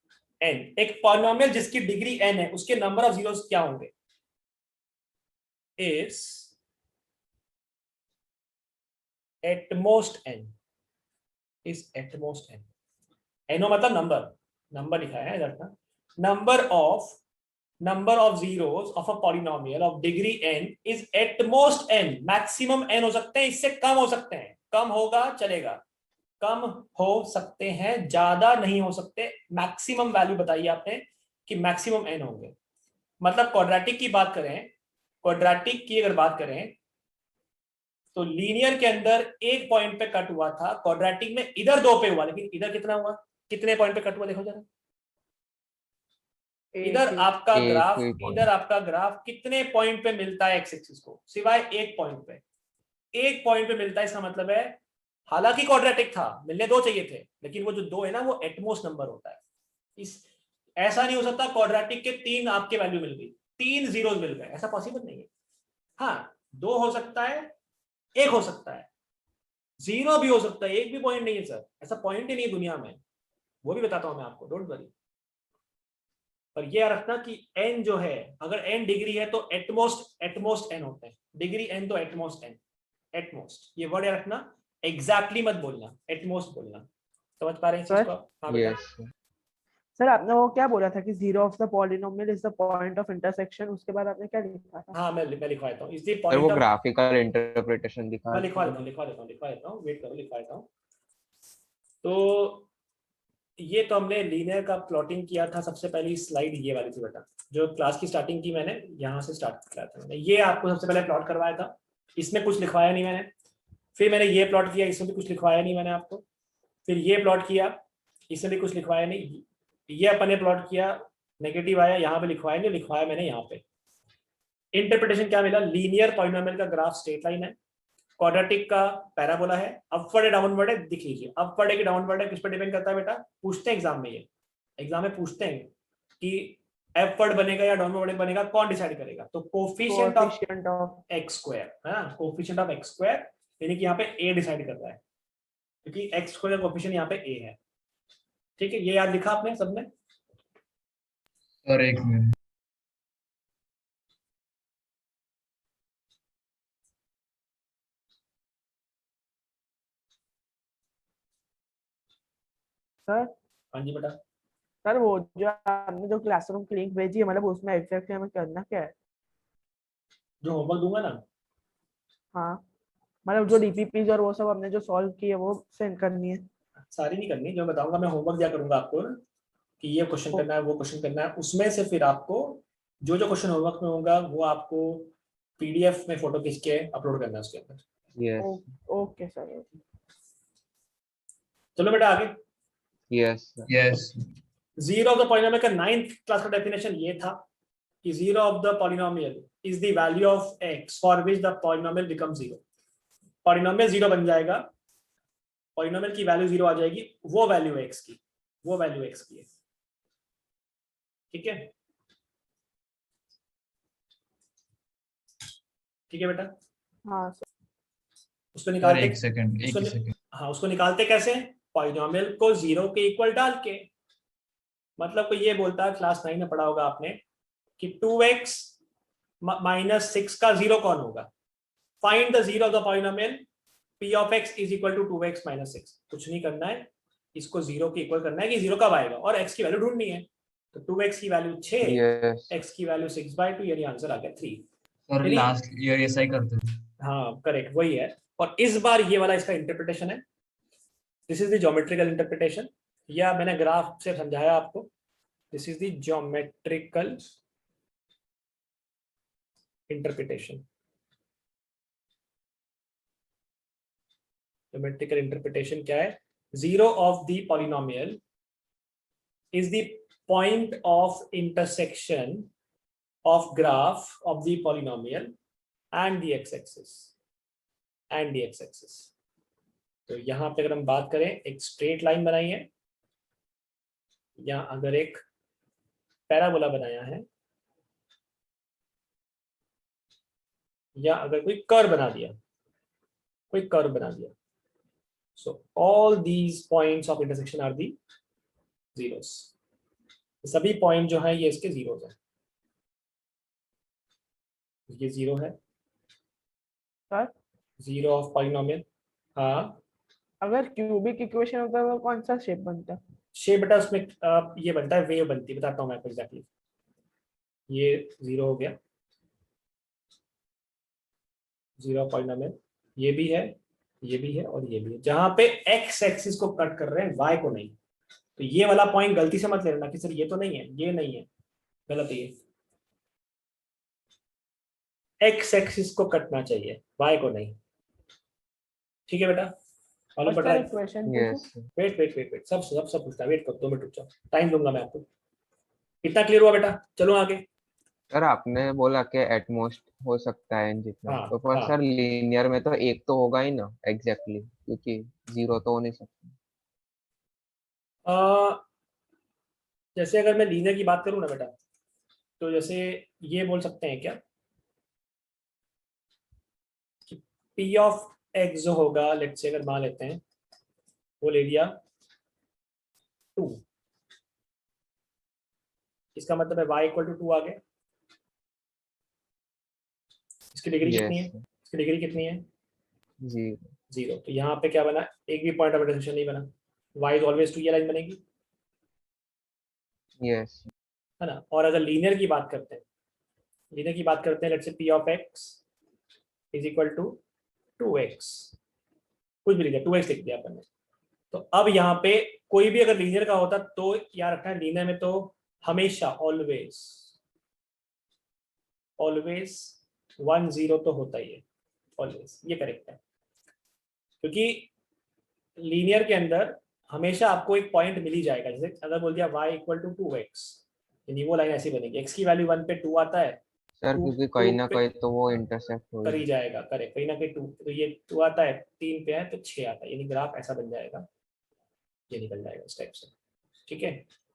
n, एक पॉलिनोमियल जिसकी डिग्री n है, उसके नंबर ऑफ जीरोस क्या होंगे? Is at most n, is at most n, n मतलब नंबर लिखा है इधर का, number of zeros of a polynomial of degree n is at most n, maximum n हो सकते हैं, इससे कम हो सकते हैं, कम होगा चलेगा, कम हो सकते हैं, ज्यादा नहीं हो सकते। मैक्सिमम वैल्यू बताइए आपने कि मैक्सिमम n होंगे। मतलब क्वाड्रेटिक की बात करें, क्वाड्रेटिक की अगर बात करें तो लीनियर के अंदर एक पॉइंट पे कट हुआ था, क्वाड्रेटिक में इधर 2 पे हुआ, लेकिन इधर कितना हुआ? कितने पॉइंट पे कट हुआ देखो जरा, इधर आपका ग्राफ कितने पॉइंट पे मिलता है एक्स एक्सिस को? सिवाय एक पॉइंट पे, एक पॉइंट पे मिलता है। इसका मतलब है हालांकि क्वाड्रेटिक था, मिलने 2 चाहिए थे, लेकिन वो जो 2 है ना वो एटमोस्ट नंबर होता है। ऐसा नहीं हो सकता क्वाड्रेटिक के 3 आपके वैल्यू मिल गई, 3 जीरोस मिल गए, ऐसा पॉसिबल नहीं है। हाँ 2 हो सकता है, 1 हो सकता है, 0 भी हो सकता है, एक भी पॉइंट नहीं है सर, ऐसा पॉइंट ही नहीं है दुनिया में, वो भी बताता हूं मैं आपको, डोंट वरी। पर ये रखना कि n जो है, अगर n डिग्री है तो एटमोस्ट n होते हैं, डिग्री n तो एटमोस्ट n, एटमोस्ट, ये वर्ड याद रखना, एग्जैक्टली मत बोलना, एटमोस्ट बोलना। समझ पा रहे हैं इस चीज को? हाँ बेटा। यस सर आपने वो क्या बोला था कि zero of the polynomial is the point of intersection, उसके बाद आपने क्या लिखा था? हाँ मैं लिखवा देता हूँ, इस दी सर, पॉइंट वो ऑफ, ग्राफिकल इंटरप्रिटेशन दिखा मैं लिखवा दीजिए। देता हूँ, वेट करो, लिखवा देता हूँ। तो ये तो हमने लीनियर का प्लॉटिंग किया था, सबसे पहली स्लाइड ये वाली थी बेटा, जो क्लास की स्टार्टिंग की, मैंने यहाँ से स्टार्ट किया था, मैंने ये आपको सबसे पहले प्लॉट करवाया था, इसमें कुछ लिखवाया नहीं मैंने। फिर मैंने ये प्लॉट किया, इसमें भी कुछ लिखवाया नहीं मैंने आपको। फिर ये प्लॉट किया, इसमें भी कुछ लिखवाया नहीं। ये अपन ने प्लॉट किया, नेगेटिव आया, यहाँ पे लिखवाया नहीं, लिखवाया मैंने यहाँ पे। इंटरप्रिटेशन क्या मिला? लीनियर पॉलिनोमियल का ग्राफ स्ट्रेट लाइन है, क्वाड्रेटिक का पैराबोला है, अपवर्ड है डाउनवर्ड है, दिख लीजिए, अपवर्ड है कि डाउनवर्ड है किस पर डिपेंड करता है बेटा? पूछते हैं एग्जाम में, ये एग्जाम में पूछते हैं कि अपवर्ड बनेगा या डाउनवर्ड बनेगा, कौन डिसाइड करेगा? तो कोफिशिएंट ऑफ एक्स स्क्वायर है ना, कोफिशिएंट ऑफ एक्स स्क्वायर, यानी कि यहाँ पे ए डिसाइड कर रहा है, क्योंकि एक्स स्क्वायर का कोफिशिएंट यहाँ पे ए है। ठीक है, ये याद लिखा आपने सबने? और एक मिनट, सर हाँ जी बेटा। सर वो जो आपने जो क्लासरूम की लिंक भेजी है, मतलब उसमें एग्जैक्टली हमें करना क्या है? जो होमवर्क दूंगा ना, हाँ मतलब जो डीपीपीज और वो सब हमने जो सॉल्व की है वो सेंड करनी है। सारी नहीं करनी, जो मैं बताऊंगा मैं होमवर्क दिया करूंगा आपको ना, कि ये क्वेश्चन करना है, वो क्वेश्चन करना है, उसमें से फिर आपको जो जो क्वेश्चन होमवर्क में होगा वो आपको पीडीएफ में फोटो खींच के अपलोड करना है उसके अंदर। Yes. Okay sir. चलो बेटा आगे। Yes. Sir. Yes. Zero of the polynomial का 9th क्लास का डेफिनेशन ये था कि zero of the polynomial is the value of x for which the polynomial become zero. Polynomial zero बन जाएगा, पॉलिनोमियल की वैल्यू जीरो आ जाएगी, वो वैल्यू एक्स की, वो वैल्यू एक्स की है। ठीक है, ठीक है बेटा। हाँ सर। उसको सर निकालते, एक सेकंड, एक सेकंड। हाँ उसको निकालते कैसे? पॉलिनोमियल को जीरो के इक्वल डाल के। मतलब कोई ये बोलता है, क्लास 9 में पढ़ा होगा आपने कि 2x माइनस 6 का जीरो कौन होगा? Find the zero of the polynomial p of x is equal to 2x minus 6। कुछ नहीं करना है, इसको जीरो के इक्वल करना है कि जीरो कब आएगा, और x की वैल्यू ढूंढनी है। तो 2x की वैल्यू 6, Yes. x की वैल्यू 6/2, यानी आंसर आ गया 3। सर लास्ट ईयर ऐसा ही करते थे। हाँ करेक्ट, वही है। और इस बार ये वाला इसका इंटरप्रिटेशन है, this is the geometrical interpretation, या मैंने ग्राफ से समझाया आपको, this is the geometrical interpretation. Geometrical interpretation क्या है? Zero of the polynomial is the point of intersection of graph of the polynomial and the x-axis and the x-axis। तो यहां पे अगर हम बात करें, एक स्ट्रेट लाइन बनाई है, या अगर एक पैराबोला बनाया है, या अगर कोई कर्व बना दिया, कोई कर्व बना दिया, so all these points of intersection are the zeros. सभी पॉइंट जो है ये इसके जीरोस हैं। ये जीरो है सर जीरो ऑफ पॉलिनोमियल। हाँ अगर क्यूबिक इक्वेशन होता है तो कौन सा शेप बनता है? शेप बेटा उसमें ये बनता है, वेव बनती है, बताता हूँ मैं आपको एग्जैक्टली। ये जीरो हो गया, जीरो पॉलिनोमियल, ये भी है, ये भी है, और ये भी है। जहां पे एक्स एक्सिस को कट कर रहे हैं, वाई को नहीं। तो ये वाला पॉइंट गलती से मत ले लेना कि सर ये तो नहीं है, ये नहीं है, गलत है ये। एक्स एक्सिस को कटना चाहिए, वाई को नहीं। ठीक है बेटा, मालूम पड़ रहा है? Equation Yes. Wait wait wait wait, सब सब सब पूछता है, वेट करो 2 मिनट रुक जाओ, टाइम दूंगा मैं आपको। कितना क्लियर हुआ बेटा? चलो आगे। सर आपने बोला कि एटमोस्ट हो सकता है जितना, हाँ, तो पर हाँ। सर लीनियर में तो एक तो होगा ही ना एग्जैक्टली, क्योंकि जीरो तो हो नहीं सकता। जैसे अगर मैं लीनियर की बात करूं ना बेटा, तो जैसे ये बोल सकते हैं क्या कि p ऑफ x जो होगा, लेट्स से अगर मान लेते हैं, वो ले लिया 2, इसका मतलब है y इक्वल टू 2 आ गया। इसकी डिग्री कितनी है? Yes. इसकी डिग्री कितनी है? जी। 0। तो यहाँ पे क्या बना? एक भी पॉइंट ऑफ इंटरसेक्शन नहीं बना। y इज ऑलवेज 2, ये लाइन बनेगी, यस। है ना। और अगर लीनियर की बात करते हैं, लीनियर की बात करते हैं, let's say p of x is equal to 2x, कुछ भी लिख दिया, 2x लिख दिया अपन ने। तो अब यहाँ पे कोई भी अगर लीनियर का होता तो याद रखना है, लीनियर में तो हमेशा ऑलवेज ऑलवेज 1 0 तो होता ही है, ऑलवेज, ये करेक्ट है। क्योंकि लीनियर के अंदर हमेशा आपको एक पॉइंट मिल ही जाएगा। जैसे अगर बोल दिया y इक्वल टू 2x, यानी वो लाइन ऐसी बनेगी, x की वैल्यू 1 पे 2 आता है, सर 2 क्योंकि कहीं ना पे कहीं तो वो इंटरसेक्ट हो कर ही जाएगा, करेक्ट, कहीं ना कहीं 2, तो ये 2 आता है, 3 पे है तो 6 आता है, यानी ग्राफ ऐसा बन जाएगा, ये निकल जाएगा इस टाइप से। ठीक है,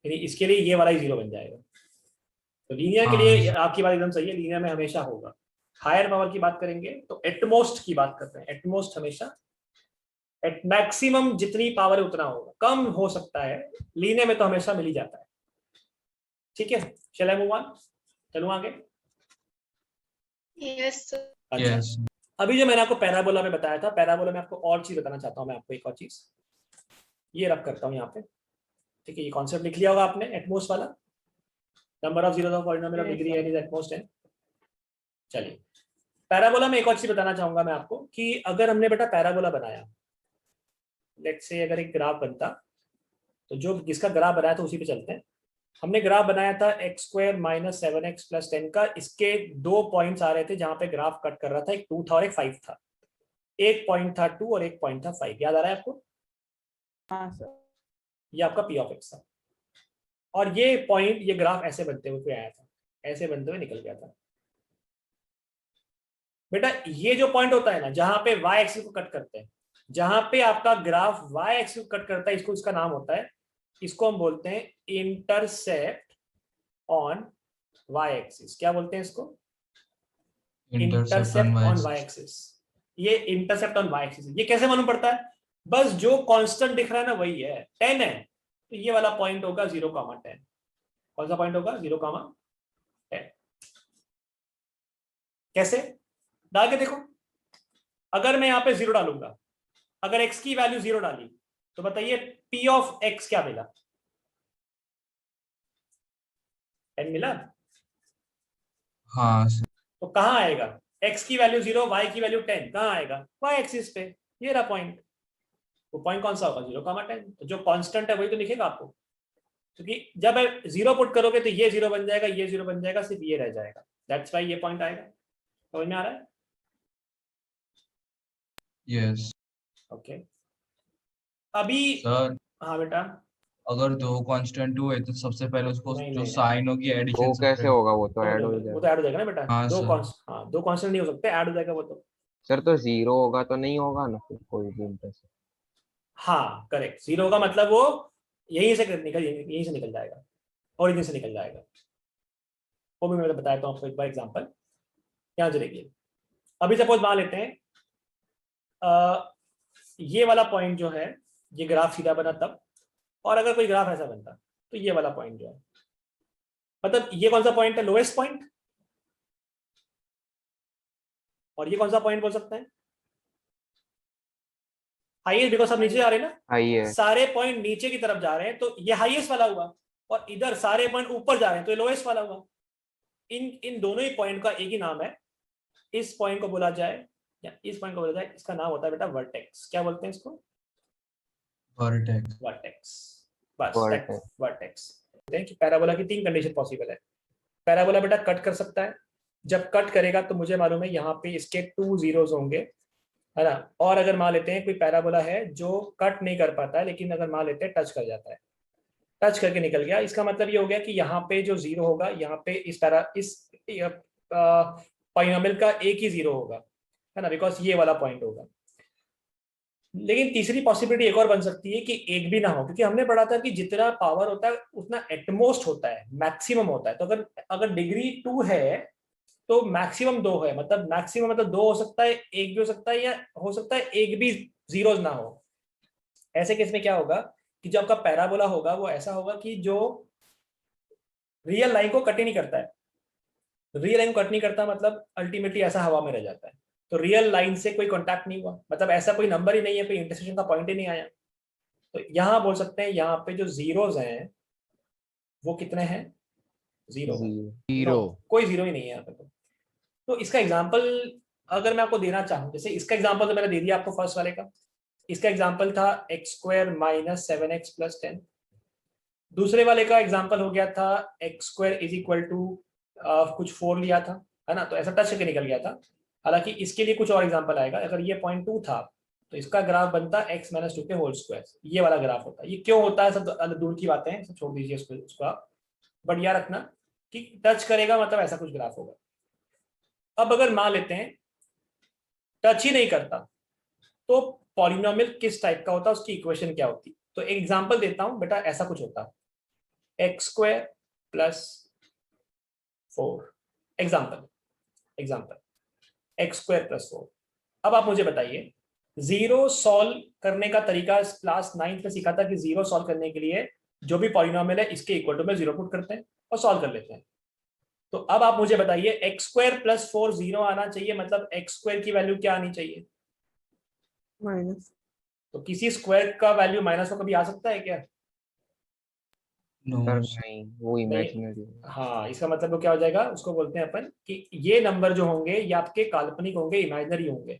यानी इसके लिए ये वाला ही 0 बन जाएगा। तो लीनियर के लिए आपकी बात एकदम सही है, लीनियर में हमेशा होगा। हायर पावर की बात करेंगे तो एटमोस्ट की बात करते हैं, एटमोस्ट हमेशा, एट मैक्सिमम जितनी पावर है उतना होगा, कम हो सकता है, लीनियर में तो हमेशा मिल ही जाता है। ठीक है, शैल आई मूव ऑन, चलूं आगे। Yes, sir. अच्छा, यस अभी जो मैंने आपको पैराबोला में बताया था, पैराबोला में आपको और चीज बताना चाहता हूं मैं आपको, एक और चीज ये रख करता हूं यहाँ पे। ठीक है, ये कॉन्सेप्ट लिख लिया होगा आपने, एटमोस्ट वाला, number of zeros of polynomial of degree n is at most n। चलिए पैराबोला में एक और चीज बताना चाहूंगा मैं आपको कि अगर हमने बेटा पैराबोला बनाया, लेट्स से अगर एक ग्राफ बनता, तो जो जिसका ग्राफ बनाया था उसी पे चलते हैं। हमने ग्राफ बनाया था x square minus 7x plus 10 का। इसके 2 पॉइंट्स आ रहे थे जहां पे ग्राफ कट कर रहा था, एक 2 था और एक 5 था। एक पॉइंट था 2 और एक पॉइंट था 5। याद आ रहा है आपको? हाँ सर। ये आपका पी ऑफ एक्स था। और ये पॉइंट, ये ग्राफ ऐसे बनते हुए आया था, ऐसे बनते हुए निकल गया था। बेटा ये जो पॉइंट होता है ना, जहां पे y एक्सिस को कट करते हैं, जहां पे आपका ग्राफ y एक्सिस को कट करता है, इसको, इसका नाम होता है, इसको हम बोलते हैं इंटरसेप्ट ऑन y एक्सिस। क्या बोलते हैं इसको? Intercept on y axis. ये इंटरसेप्ट ऑन y एक्सिस। ये कैसे मालूम पड़ता है? बस जो कांस्टेंट दिख रहा है ना वही है, 10 है, तो ये वाला पॉइंट होगा 0,10। कौन सा पॉइंट होगा? 0,10। कैसे? डाल के देखो। अगर मैं यहाँ पे 0 डालूंगा, अगर x की वैल्यू 0 डाली, तो बताइए p ऑफ x क्या मिला? 10 मिला। हाँ तो कहाँ आएगा? x की वैल्यू 0, y की वैल्यू 10, कहाँ आएगा? y एक्सिस पे। ये रहा पॉइंट। वो पॉइंट कौन सा होगा? 0,10। तो जो कांस्टेंट है वही तो दिखेगा आपको, क्योंकि जब 0 पुट करोगे तो ये 0 बन जाएगा, ये 0 बन जाएगा, सिर्फ ये रह जाएगा। दैट्स वाई ये पॉइंट आएगा। समझ में आ रहा है? Yes okay. अभी सर। हाँ बेटा। अगर दो कांस्टेंट हुए तो सबसे पहले उसको नहीं, जो नहीं, साइन होगी वो एडिशन से कैसे करेंगे। होगा? वो तो ऐड हो वो जाएगा। तो ऐड हो जाएगा ना बेटा। हाँ दो सर। हाँ, दो कांस्टेंट नहीं हो सकते, ऐड हो जाएगा वो तो। सर तो 0 होगा तो नहीं होगा ना फिर कोई भी इंटरसेप्ट? हाँ करेक्ट, 0 का मतलब वो यहीं से यहीं से निकल जाएगा, ओरिजिन से निकल जाएगा। वो भी मैं बताया हूँ आपको एक बार एग्जांपल। यहाँ चलेगी। अभी सपोज मान लेते हैं ये वाला पॉइंट जो है, ये ग्राफ सीधा बना तब, और अगर कोई ग्राफ ऐसा बनता तो ये वाला पॉइंट जो है, मतलब ये कौन सा पॉइंट है? Lowest point. और ये कौन सा पॉइंट बोल सकते हैं? हाईएस्ट, बिकॉज सब नीचे जा रहे हैं ना, हाई है। सारे पॉइंट नीचे की तरफ जा रहे हैं, तो ये हाईएस्ट वाला हुआ। और इधर सारे पॉइंट ऊपर जा रहे हैं, तो ये लोएस्ट वाला हुआ। इन दोनों ही पॉइंट का एक ही नाम है। इस पॉइंट को बोला जाए, या इस पॉइंट को बोला जाए, इसका नाम होता है बेटा वर्टेक्स। क्या बोलते हैं इसको? वर्टेक्स। वर्टेक्स। बस Vertex। वर्टेक्स। कि पैराबोला की 3 कंडीशन पॉसिबल है। पैराबोला बेटा कट कर सकता है। जब कट करेगा तो मुझे मालूम है यहाँ पे इसके 2 जीरोस होंगे, है ना। और अगर मान लेते हैं कोई पैराबोला है जो कट नहीं कर पाता है, लेकिन अगर मान लेते हैं टच कर जाता है, टच करके निकल गया, इसका मतलब ये हो गया कि यहाँ पे जो 0 होगा, यहाँ पे इस पॉलिनोमियल का एक ही 0 होगा, है ना, बिकॉज ये वाला पॉइंट होगा। लेकिन तीसरी पॉसिबिलिटी एक और बन सकती है कि एक भी ना हो, क्योंकि हमने पढ़ा था कि जितना पावर होता है उतना एटमोस्ट होता है, मैक्सिमम होता है। तो अगर डिग्री 2 है तो मैक्सिमम 2 है, मतलब मैक्सिमम मतलब 2 हो सकता है, एक भी हो सकता है, या हो सकता है एक भी जीरोस ना हो। ऐसे केस में क्या होगा कि जो आपका पैराबोला होगा वो ऐसा होगा कि जो रियल लाइन को कट ही नहीं करता है। रियल लाइन को कट नहीं करता मतलब अल्टीमेटली ऐसा हवा में रह जाता है। तो रियल लाइन से कोई कांटेक्ट नहीं हुआ, मतलब ऐसा कोई नंबर ही नहीं है, कोई इंटरसेक्शन का पॉइंट ही नहीं आया। तो यहां बोल सकते हैं यहाँ पे जो जीरोस हैं वो कितने हैं? 0 है। जीरो। कोई 0 ही नहीं है यहाँ पे। तो इसका एग्जांपल अगर मैं आपको देना चाहूँ, जैसे इसका एग्जांपल तो मैंने दे दिया आपको फर्स्ट वाले का। इसका एग्जांपल था x square minus 7x plus 10। दूसरे वाले का एग्जांपल हो गया था x square is equal to कुछ 4 लिया था, है ना, तो ऐसा टच करके निकल गया था। हालांकि इसके लिए कुछ और एग्जांपल आएगा। अगर ये 0.2 था तो इसका ग्राफ बनता x माइनस 2 के होल स्क्वायर, ये वाला ग्राफ होता है। ये क्यों होता है सब दूर की बातें हैं, सब छोड़ दीजिए उसको आप, बट याद रखना कि टच करेगा मतलब ऐसा कुछ ग्राफ होगा। अब अगर मान लेते हैं टच ही नहीं करता तो पॉलिनोमियल किस टाइप का होता, उसकी इक्वेशन क्या होती? तो एक एग्जांपल देता हूं बेटा, ऐसा कुछ होता x square plus 4। Example x square plus 4। अब आप मुझे बताइए, 0 सॉल्व करने का तरीका क्लास 9th में सीखा था कि 0 सॉल्व करने के लिए जो भी पॉलिनोमियल है इसके इक्वल टू में 0 पुट करते हैं और सॉल्व कर लेते हैं। तो अब आप मुझे बताइए एक्स स्क्वायर प्लस 4 0 आना चाहिए, मतलब एक्स स्क्वायर की वैल्यू क्या आनी चाहिए? माइनस। तो किसी स्क्वायर का वैल्यू -1 कभी आ सकता है क्या? नो सर नहीं, वो इमेजिनरी है। हाँ, इसका मतलब वो क्या हो जाएगा, उसको बोलते हैं अपन कि ये नंबर जो होंगे ये आपके काल्पनिक होंगे, इमेजिनरी होंगे,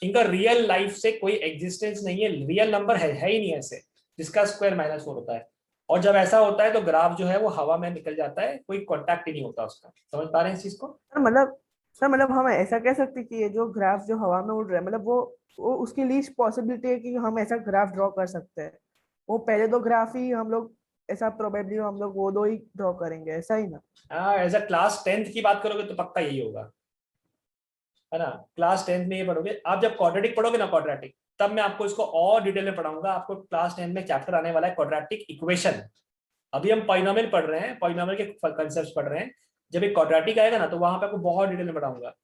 इनका रियल लाइफ से कोई एग्जिस्टेंस नहीं है, रियल नंबर है ही नहीं ऐसे जिसका स्क्वायर -4 होता है। और जब ऐसा होता है तो ग्राफ जो है वो हवा में निकल जाता है, कोई कॉन्टैक्ट ही नहीं होता उसका। समझ पा रहे हैं इस चीज को? सर मतलब हम ऐसा कह सकते हैं कि ये जो ग्राफ जो हवा में उड़ रहा है, मतलब वो उसकी लीस्ट पॉसिबिलिटी है कि हम ऐसा ग्राफ ड्रॉ कर सकते हैं। वो पहले दो ग्राफ ही हम लोग ऐसा प्रोबेबली हम लोग वो दो ही ड्रॉ करेंगे, ऐसा ही ना? हाँ, एज अ क्लास 10th की बात करोगे तो पक्का यही होगा, है ना। क्लास 10th में ये पढ़ोगे आप, जब क्वाड्रेटिक पढ़ोगे ना, क्वाड्रेटिक, तब मैं आपको इसको और डिटेल में पढ़ाऊंगा। आपको क्लास 10 में चैप्टर आने वाला है क्वाड्रेटिक इक्वेशन। अभी हम पॉलिनोमियल पढ़ रहे हैं, पॉलिनोमियल के कंसेप्ट्स पढ़ रहे हैं। जब एक क्वाड्रेटिक आएगा ना तो वहां पे आपको बहुत डिटेल में पढ़ाऊंगा,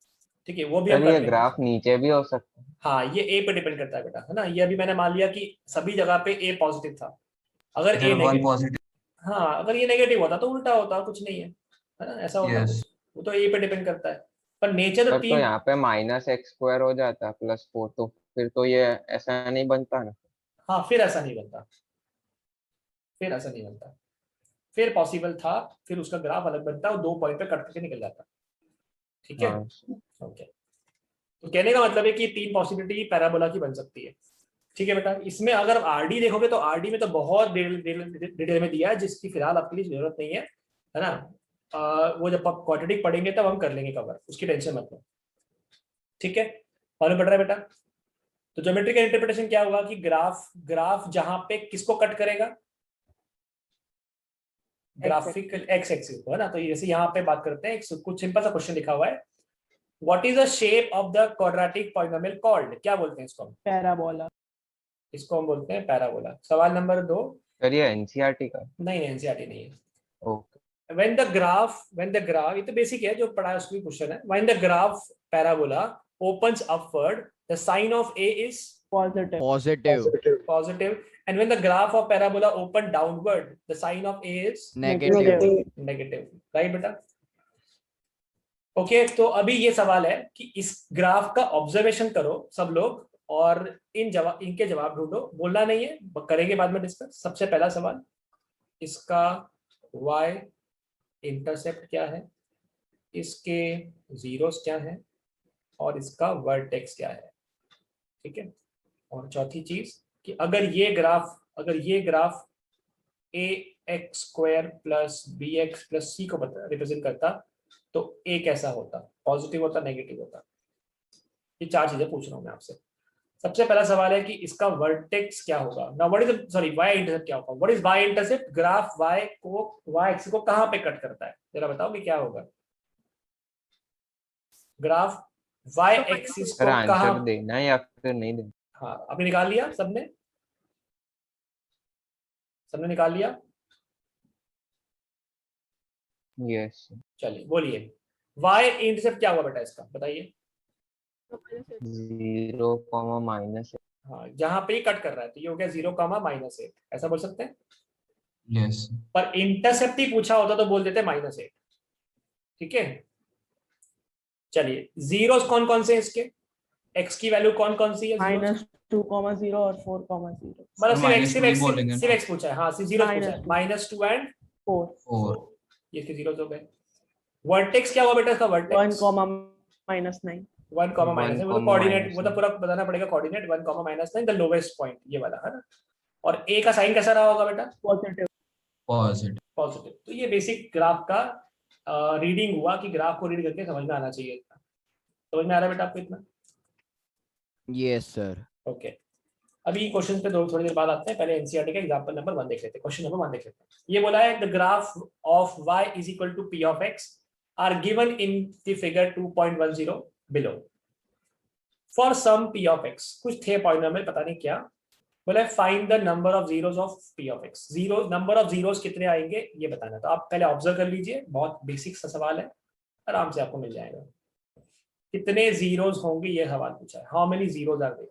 ठीक है, वो भी हम सर कर ये लेंगे। ग्राफ नीचे भी हो सकता है? हाँ, ये ए पे डिपेंड करता है बेटा, है ना। ये अभी मैंने मान लिया कि सभी जगह पे ए पॉजिटिव था। अगर ए इधर 1 नेगेटिव, पॉजिटिव। हाँ अगर ये नेगेटिव होता तो उल्टा होता, कुछ नहीं है ना, ऐसा होता यस कुछ। वो तो ए पे डिपेंड करता है, पर नेचर तो सर तो तीन। यहाँ पे -x² हो जाता है +4, तो फिर तो ये ऐसा नहीं बनता ना। हाँ, फिर ऐसा नहीं बनता, फिर ऐसा नहीं बनता, फिर पॉसिबल था, फिर उसका ग्राफ अलग बनता और 2 पॉइंट पे कट करके निकल जाता। ठीक है, हाँ ओके। तो कहने का मतलब है कि 3 पॉसिबिलिटी पैराबोला की बन सकती है। ठीक है बेटा, इसमें अगर आप आरडी देखोगे तो आरडी में तो बहुत डिटेल में दिया है, जिसकी फिलहाल आपके लिए जरूरत नहीं है ना। वो जब आप क्वाड्रेटिक पढ़ेंगे तब हम कर लेंगे कवर, उसकी टेंशन मत लो। ठीक है, मालूम पड़ रहा है बेटा? तो ज्योमेट्री का इंटरप्रिटेशन क्या होगा कि ग्राफ जहां पे किसको कट करेगा, ग्राफिकल एक्स एक्सिस को, है ना। तो जैसे यहाँ पे बात करते हैं, कुछ सिंपल सा क्वेश्चन लिखा हुआ है, what is the shape of the quadratic polynomial called, क्या बोलते हैं इसको हम? पैराबोला। इसको हम बोलते हैं पैराबोला। सवाल नंबर 2। सर ये एनसीईआरटी का? नहीं, एनसीईआरटी नहीं है। ओके। when the graph, ये तो बेसिक है जो पढ़ा है उसकी क्वेश्चन है। when the graph parabola opens upward, the sign of a is positive, and when the graph of parabola open downward, the sign of a is negative, right बेटा? Okay, तो अभी ये सवाल है कि इस ग्राफ का ऑब्जर्वेशन करो सब लोग, और इनके जवाब ढूंढो। बोलना नहीं है, करेंगे बाद में डिस्कस। सबसे पहला सवाल, इसका y इंटरसेप्ट क्या है, इसके जीरोस क्या है, और इसका वर्टेक्स क्या है। ठीक है, और चौथी चीज कि अगर ये graph ax² plus bx plus c को रिप्रेजेंट करता तो a कैसा होता, पॉजिटिव होता, नेगेटिव होता। ये 4 चीजें पूछ रहा हूं मैं आपसे। सबसे पहला सवाल है कि इसका वर्टेक्स क्या होगा ना, what is sorry y intercept क्या होगा, what is y intercept, graph y axis को कहां पे कट करता है, जरा बताओ कि क्या होगा। ग्राफ y एक्सिस सर को आंसर कहां, देना है या फिर नहीं देना? हाँ आपने निकाल लिया, सबने निकाल लिया? यस। चलिए बोलिए, y इंटरसेप्ट क्या होगा बेटा इसका, बताइए। 0, -8। हाँ, जहां पे ये कट कर रहा है तो ये हो गया 0, -8, ऐसा बोल सकते हैं। यस पर इंटरसेप्ट ही पूछा होता तो बोल देते -8। ठीक है, चलिए जीरोस कौन कौन से इसके, x की वैल्यू कौन कौन सी है, -2, 0 और 4, 0। मतलब -2 बोलेंगे ना। सिर्फ x पूछा है। हाँ, सिर्फ जीरो पूछा है, -2 एंड 4, 4 ये इसके जीरोस हो गए। वर्टेक्स क्या हुआ बेटा इसका, 1, वर्टेक्स -9। 1, -9, वो तो 1, कोऑर्डिनेट, वो तो -9। पूरा बताना पड़ेगा कोऑर्डिनेट। 1, -9 द लोवेस्ट पॉइंट, ये वाला है ना। और a का साइन कैसा रहा होगा बेटा, पॉजिटिव। पॉजिटिव। तो ये बेसिक ग्राफ का रीडिंग हुआ कि ग्राफ को रीड करके समझ में आना चाहिए इतना। समझ में आ रहा है बेटा आपको इतना? Yes sir. ओके, अभी क्वेश्चन पे थोड़ी देर बाद आते हैं। पहले एनसीईआरटी का एग्जांपल नंबर 1 देख लेते हैं, क्वेश्चन नंबर 1 देख लेते हैं। ये बोला है the graph of y is equal to p of x are given in the figure 2.10 below for some p of x। कुछ थे पॉलिनोमियल, पता नहीं क्या। बोला find the number of zeros of p of x। Zero number of zeros कितने आएंगे ये बताना। तो आप पहले ऑब्जर्व कर लीजिए, बहुत बेसिक सा सवाल है, आराम से आपको मिल जाएगा। कितने जीरोस होंगे ये सवाल पूछा है, how many zeros are there.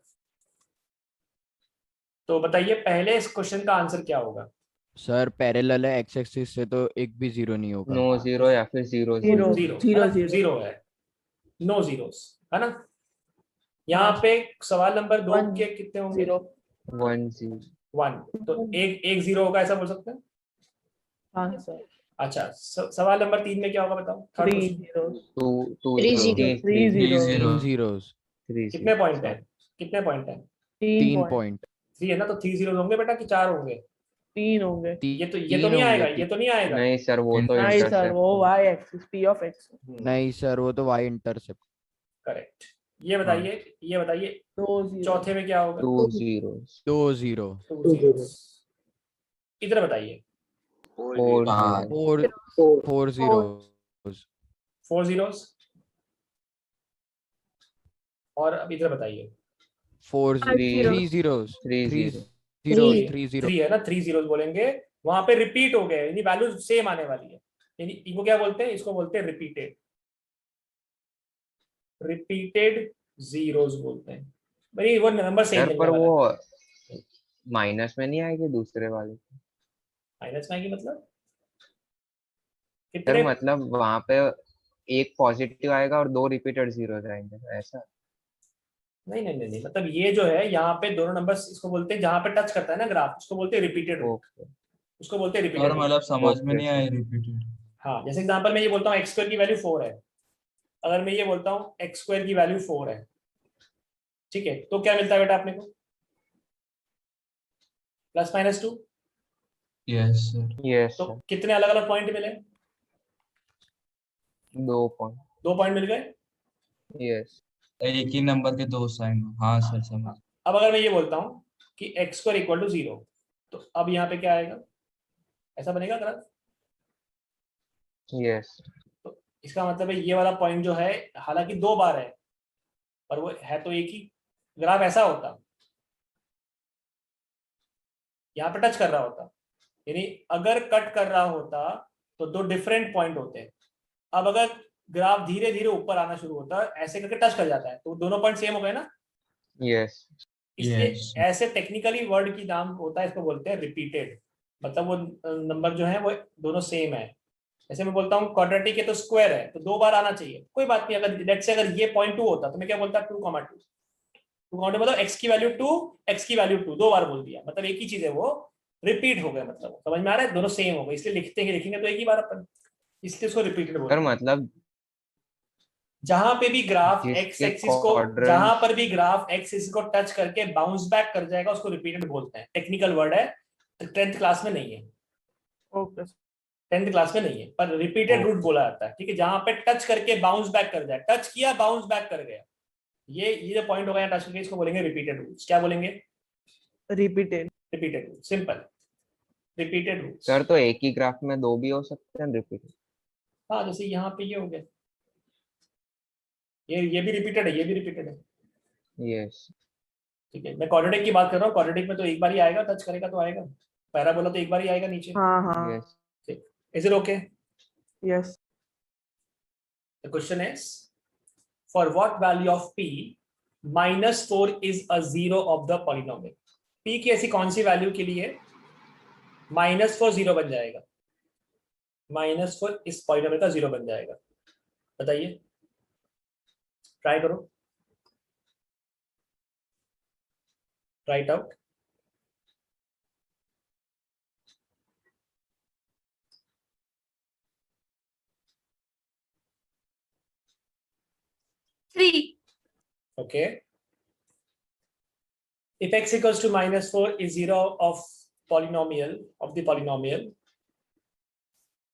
तो बताइए पहले इस क्वेश्चन का आंसर क्या होगा। सर पैरेलल है एक्स एक्सिस से तो एक भी जीरो नहीं होगा। नो जीरो या फिर 0, 0। जीरो है, नो जीरोस, है ना। यहाँ पे सवाल नंबर 2 के कितने होंगे, 0, 1, 0। 1, तो एक जीरो होगा, ऐसा बोल सकते हैं। हाँ सर, अच्छा, सवाल नंबर 3 में क्या होगा बताओ? Third 3 question. zeros, 2 Three zero. zero. 3 zeros, 3 zeros, 3 कितने zero. पॉइंट है? कितने पॉइंट है? 3 3 point, पॉइंट, 3 है ना, तो 3 जीरो होंगे बेटा कि 4 होंगे? 3 होंगे। ये तो तीन नहीं आएगा, होंगे। ये तो नहीं आएगा। नहीं सर, वो तो नहीं सर, इंटरसेप्ट वो y axis p of x नहीं सर, वो तो y इंटरसेप्ट। करेक्ट। ये बताइए 2 zeros, चौथे में क्या होगा? 2 zeros. 2 0, 2 zeros। इधर बताइए 4 चार। zeros. 4 zeros, 4 zeros। और अब इधर बताइए 4 Three. 3 zeros, 3 3 zero. zeros, 3 0। 3 है ना, 3 zeros बोलेंगे, वहां पे रिपीट हो गए, यानी वैल्यू सेम आने वाली है, यानी इनको क्या बोलते हैं? इसको बोलते हैं रिपीटेड जीरोस बोलते हैं। भाई वो नंबर सेम सर मिलने पर वाला वो है। माइनस में नहीं आएगी दूसरे वाले? माइनस में आएगी मतलब सर कितने? मतलब वहां पे एक पॉजिटिव आएगा और 2 रिपीटेड जीरो आएंगे, ऐसा? नहीं, मतलब ये जो है यहाँ पे दोनों नंबर्स, इसको बोलते हैं जहां पे टच करता है ना ग्राफ, उसको बोलते हैं रिपीटेड रूट। ओके. उसको बोलते हैं सर रिपीटेड रूट। मतलब समझ में ओके नहीं आया रिपीटेड। हाँ, जैसे एग्जांपल में ये बोलता हूँ एक्स स्क्वायर की वैल्यू 4 है, अगर मैं ये बोलता हूँ एक्स स्क्वायर की वैल्यू 4 है, ठीक है, तो क्या मिलता है बेटा अपने को? +-2। Yes sir. यस तो सर. कितने अलग अलग पॉइंट मिले? 2 पॉइंट. 2 पॉइंट मिल गए। यस. एक ही नंबर के दो साइन। हाँ सर समझ। अब अगर मैं ये बोलता हूँ कि एक्स स्क्वायर इक्वल टू 0, तो अब यहाँ पे क्या आएगा? ऐसा बनेगा ग्राफ। यस. तो इसका मतलब है ये वाला पॉइंट जो है, हालांकि 2 बार है, पर वो है तो एक ही। ग्राफ ऐसा होता, यहाँ पे टच कर रहा होता, यानी अगर कट कर रहा होता तो 2 डिफरेंट पॉइंट होते हैं। अब अगर ग्राफ धीरे धीरे ऊपर आना शुरू होता है, ऐसे करके टच कर जाता है, तो दोनों पॉइंट सेम हो गए ना। यस. इसलिए यस ऐसे टेक्निकली वर्ड की नाम होता है, इसको बोलते हैं रिपीटेड, मतलब वो नंबर जो है वो दोनों सेम है। जैसे मैं बोलता हूँ क्वाड्रेटिक है तो स्क्वायर है, तो 2 बार आना चाहिए, कोई बात नहीं। अगर लेट्स से अगर ये पॉइंट 2 होता तो मैं क्या बोलता? 2,2 मतलब एक्स की वैल्यू 2, एक्स की वैल्यू 2, 2 बार बोल दिया, मतलब एक ही चीज है, वो रिपीट हो गया, मतलब समझ में आ रहा है? दोनों सेम हो गए, इसलिए लिखेंगे तो एक ही बार अपन, इसलिए उसको रिपीटेड सर बोलते हैं। मतलब जहां पे भी ग्राफ एक्स जिसके एक्सिस को, जहां पर भी ग्राफ एक्स एक्सिस को टच करके बाउंस बैक कर जाएगा, उसको रिपीटेड बोलते हैं। टेक्निकल वर्ड है, 10th क्लास में नहीं है, ओके 10th क्लास में नहीं है, पर रिपीटेड रूट ओके. बोला जाता है, ठीक है, जहां पे टच करके बाउंस बैक कर जाए, टच किया बाउंस बैक कर गया, ये जो पॉइंट होगा टच करके, इसको बोलेंगे रिपीटेड रूट्स। क्या बोलेंगे? Repeated. Repeated root, simple, repeated roots. Sir तो एक ही ग्राफ में 2 भी हो सकते हैं रिपीट? हाँ, जैसे यहाँ पे ये हो गया, ये भी रिपीटेड है, ये भी रिपीटेड है, यस. ठीक है। मैं क्वाड्रेटिक की बात कर रहा हूँ, क्वाड्रेटिक में तो एक बार ही आएगा, टच करेगा तो आएगा, पैराबोला तो एक बार ही आएगा नीचे। हाँ हाँ yes. Is it okay? Yes. The question is for what value of p -4 is a zero of the polynomial. p की ऐसी कौन सी वैल्यू के लिए -4 जीरो बन जाएगा? -4 इस पॉलिनोमियल का जीरो बन जाएगा, बताइए, ट्राई करो, right out. Okay, if x equals to -4 is zero of polynomial of the polynomial,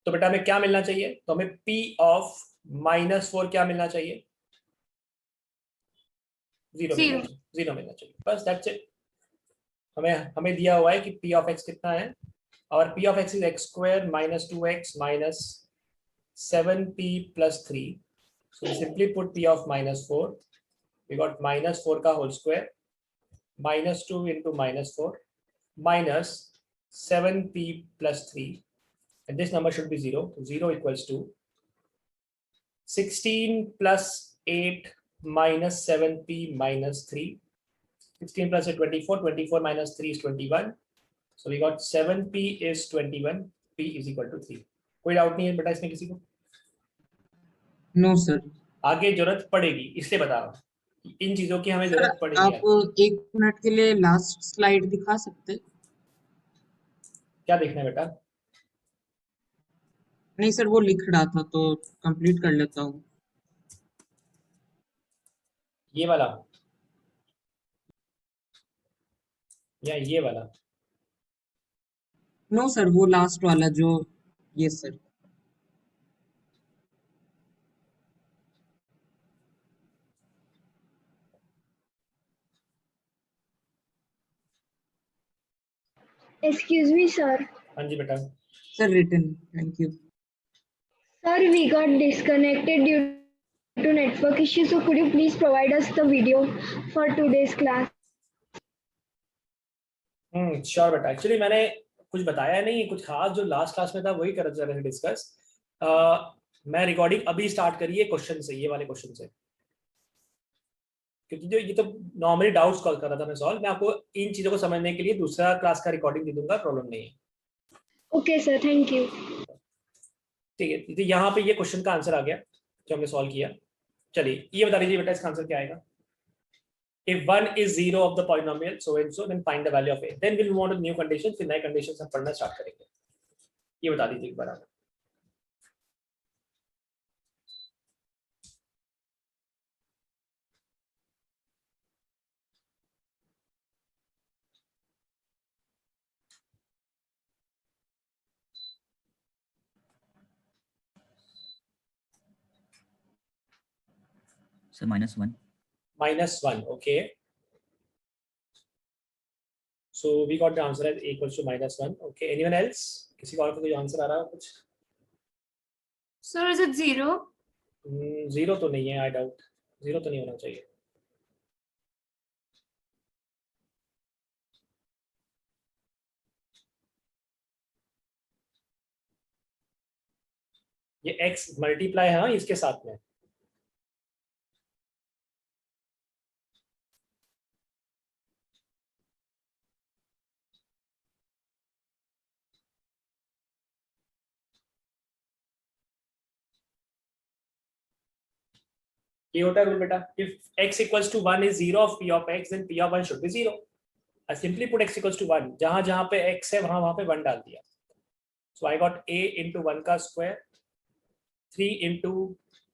तो बेटा हमें क्या मिलना चाहिए? तो हमें p of -4 क्या मिलना चाहिए? जीरो मिलना चाहिए, बस दैट्स इट। हमें दिया हुआ है कि p of x कितना है, और p of x is x square minus 2x minus 7p plus 3, so we simply put p of -4, we got -4 का whole square -2 into -4 minus 7p plus 3, and this number should be 0. 0 equals to 16 plus 8 minus 7p minus 3. 16 plus 8 24, 24 minus 3 is 21, so we got 7p is 21, p is equal to 3. कोई doubt नहीं है बेटा इसमें किसी को? No sir. आगे जरूरत पड़ेगी इसलिए बता रहा हूँ, इन चीजों की हमें सर जरूरत पड़ेगी। आप 1 मिनट के लिए लास्ट स्लाइड दिखा सकते? क्या देखना है बेटा? नहीं सर, वो लिख रहा था तो कंप्लीट कर लेता हूँ। ये वाला या ये वाला? नो सर, वो लास्ट वाला जो, ये सर। Excuse me, sir. हाँ जी बेटा। Sir written, thank you. Sir, we got disconnected due to network issue. So could you please provide us the video for today's class? Sure बेटा। Actually मैंने कुछ बताया नहीं, कुछ खास जो लास्ट क्लास में था वही कर रहे थे डिस्कस। मैं रिकॉर्डिंग अभी स्टार्ट करी है क्वेश्चन से, ये वाले क्वेश्चन से, क्योंकि जो ये तो नॉर्मली डाउट्स कॉल कर रहा था मैं सॉल्व। मैं आपको इन चीजों को समझने के लिए दूसरा क्लास का रिकॉर्डिंग दे दूंगा, प्रॉब्लम नहीं है। Okay, sir. Thank you. ठीक है, तो यहाँ पे ये क्वेश्चन का आंसर आ गया जो हमने सॉल्व किया। चलिए ये बता दीजिए बेटा इसका आंसर क्या आएगा। If 1 is 0 of the polynomial so and so, then find the value of a. Then we'll move on to new conditions. फिर नए conditions हम पढ़ना स्टार्ट करेंगे। ये बता दीजिए एक बार आप। So -1. -1, okay. So we got the answer as a equals to -1. Okay, anyone else? किसी और को कोई आंसर आ रहा है कुछ? Sir, is it 0? 0 तो नहीं है, आई डाउट। 0 तो नहीं होना चाहिए। ये x मल्टीप्लाई है हाँ इसके साथ में। ये होता है रूल बेटा। if x equals to 1 is 0 of p of x, then p of 1 should be 0. I simply put x equals to 1, जहां जहां पे x है वहां वहां पे 1 डाल दिया। So I got a into 1 का square 3 into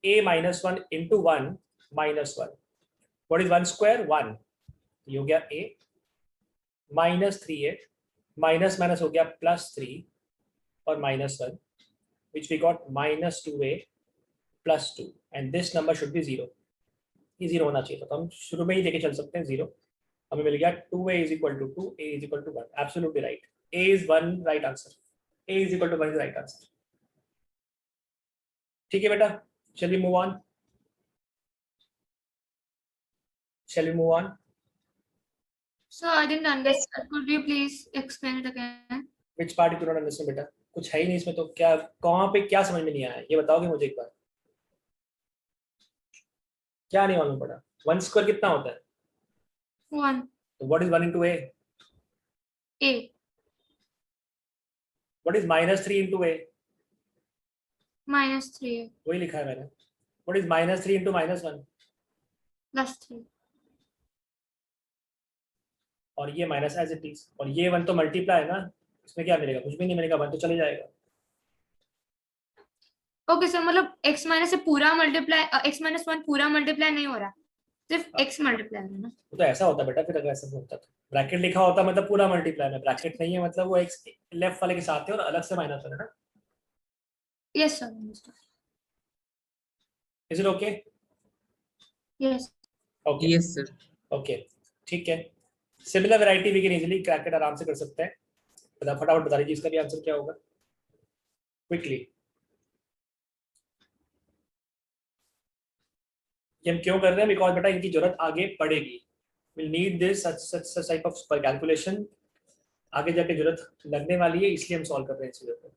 a minus 1 into 1 minus 1. What is 1 square? 1. ये हो गया a minus 3a minus minus हो गया plus 3 और minus 1, which we got minus 2a plus 2, and this number should be 0. ये 0 होना चाहिए था, तो हम शुरू में ही देके चल सकते हैं 0। हमें मिल गया 2a is equal to 2, a is equal to 1. Absolutely right. a is 1 right answer. a is equal to 1 is right answer. ठीक है बेटा, shall we move on? Shall we move on? Sir, I didn't understand. Could you please explain it again? Which part you do not understand बेटा? कुछ है ही नहीं इसमें, तो क्या कहाँ पे क्या समझ में नहीं आया ये बताओगे मुझे एक बार। क्या नहीं मालूम पड़ा? 1 स्क्वायर कितना होता है? 1. तो what is 1 into a? A. What is minus 3 into a? -3A. वही लिखा है मैंने। What is minus 3 into minus 1? +3. और ये माइनस एज इट इज, और ये 1 तो मल्टीप्लाई है ना, इसमें क्या मिलेगा? कुछ भी नहीं मिलेगा, 1 तो चले जाएगा। ओके सर, मतलब x माइनस से पूरा मल्टीप्लाई, x-1 पूरा मल्टीप्लाई नहीं हो रहा, सिर्फ x मल्टीप्लाई हो रहा है ना? तो ऐसा होता बेटा, फिर अगर ऐसा होता तो ब्रैकेट लिखा होता मतलब पूरा मल्टीप्लाई में, ब्रैकेट नहीं है मतलब वो x लेफ्ट वाले के साथ है और अलग से माइनस है ना। Yes sir. Is it okay? Yes. Okay yes sir. Okay ठीक है। Similar variety we can easily crack it, आराम से कर सकते हैं। फटाफट बता दीजिए इसका भी आंसर क्या होगा क्विकली। ये हम क्यों कर रहे हैं? बिकॉज बेटा इनकी जरूरत आगे पड़ेगी। Will need this such type of calculation, आगे जाके जरूरत लगने वाली है, इसलिए हम सॉल्व कर रहे हैं इस चीजों को।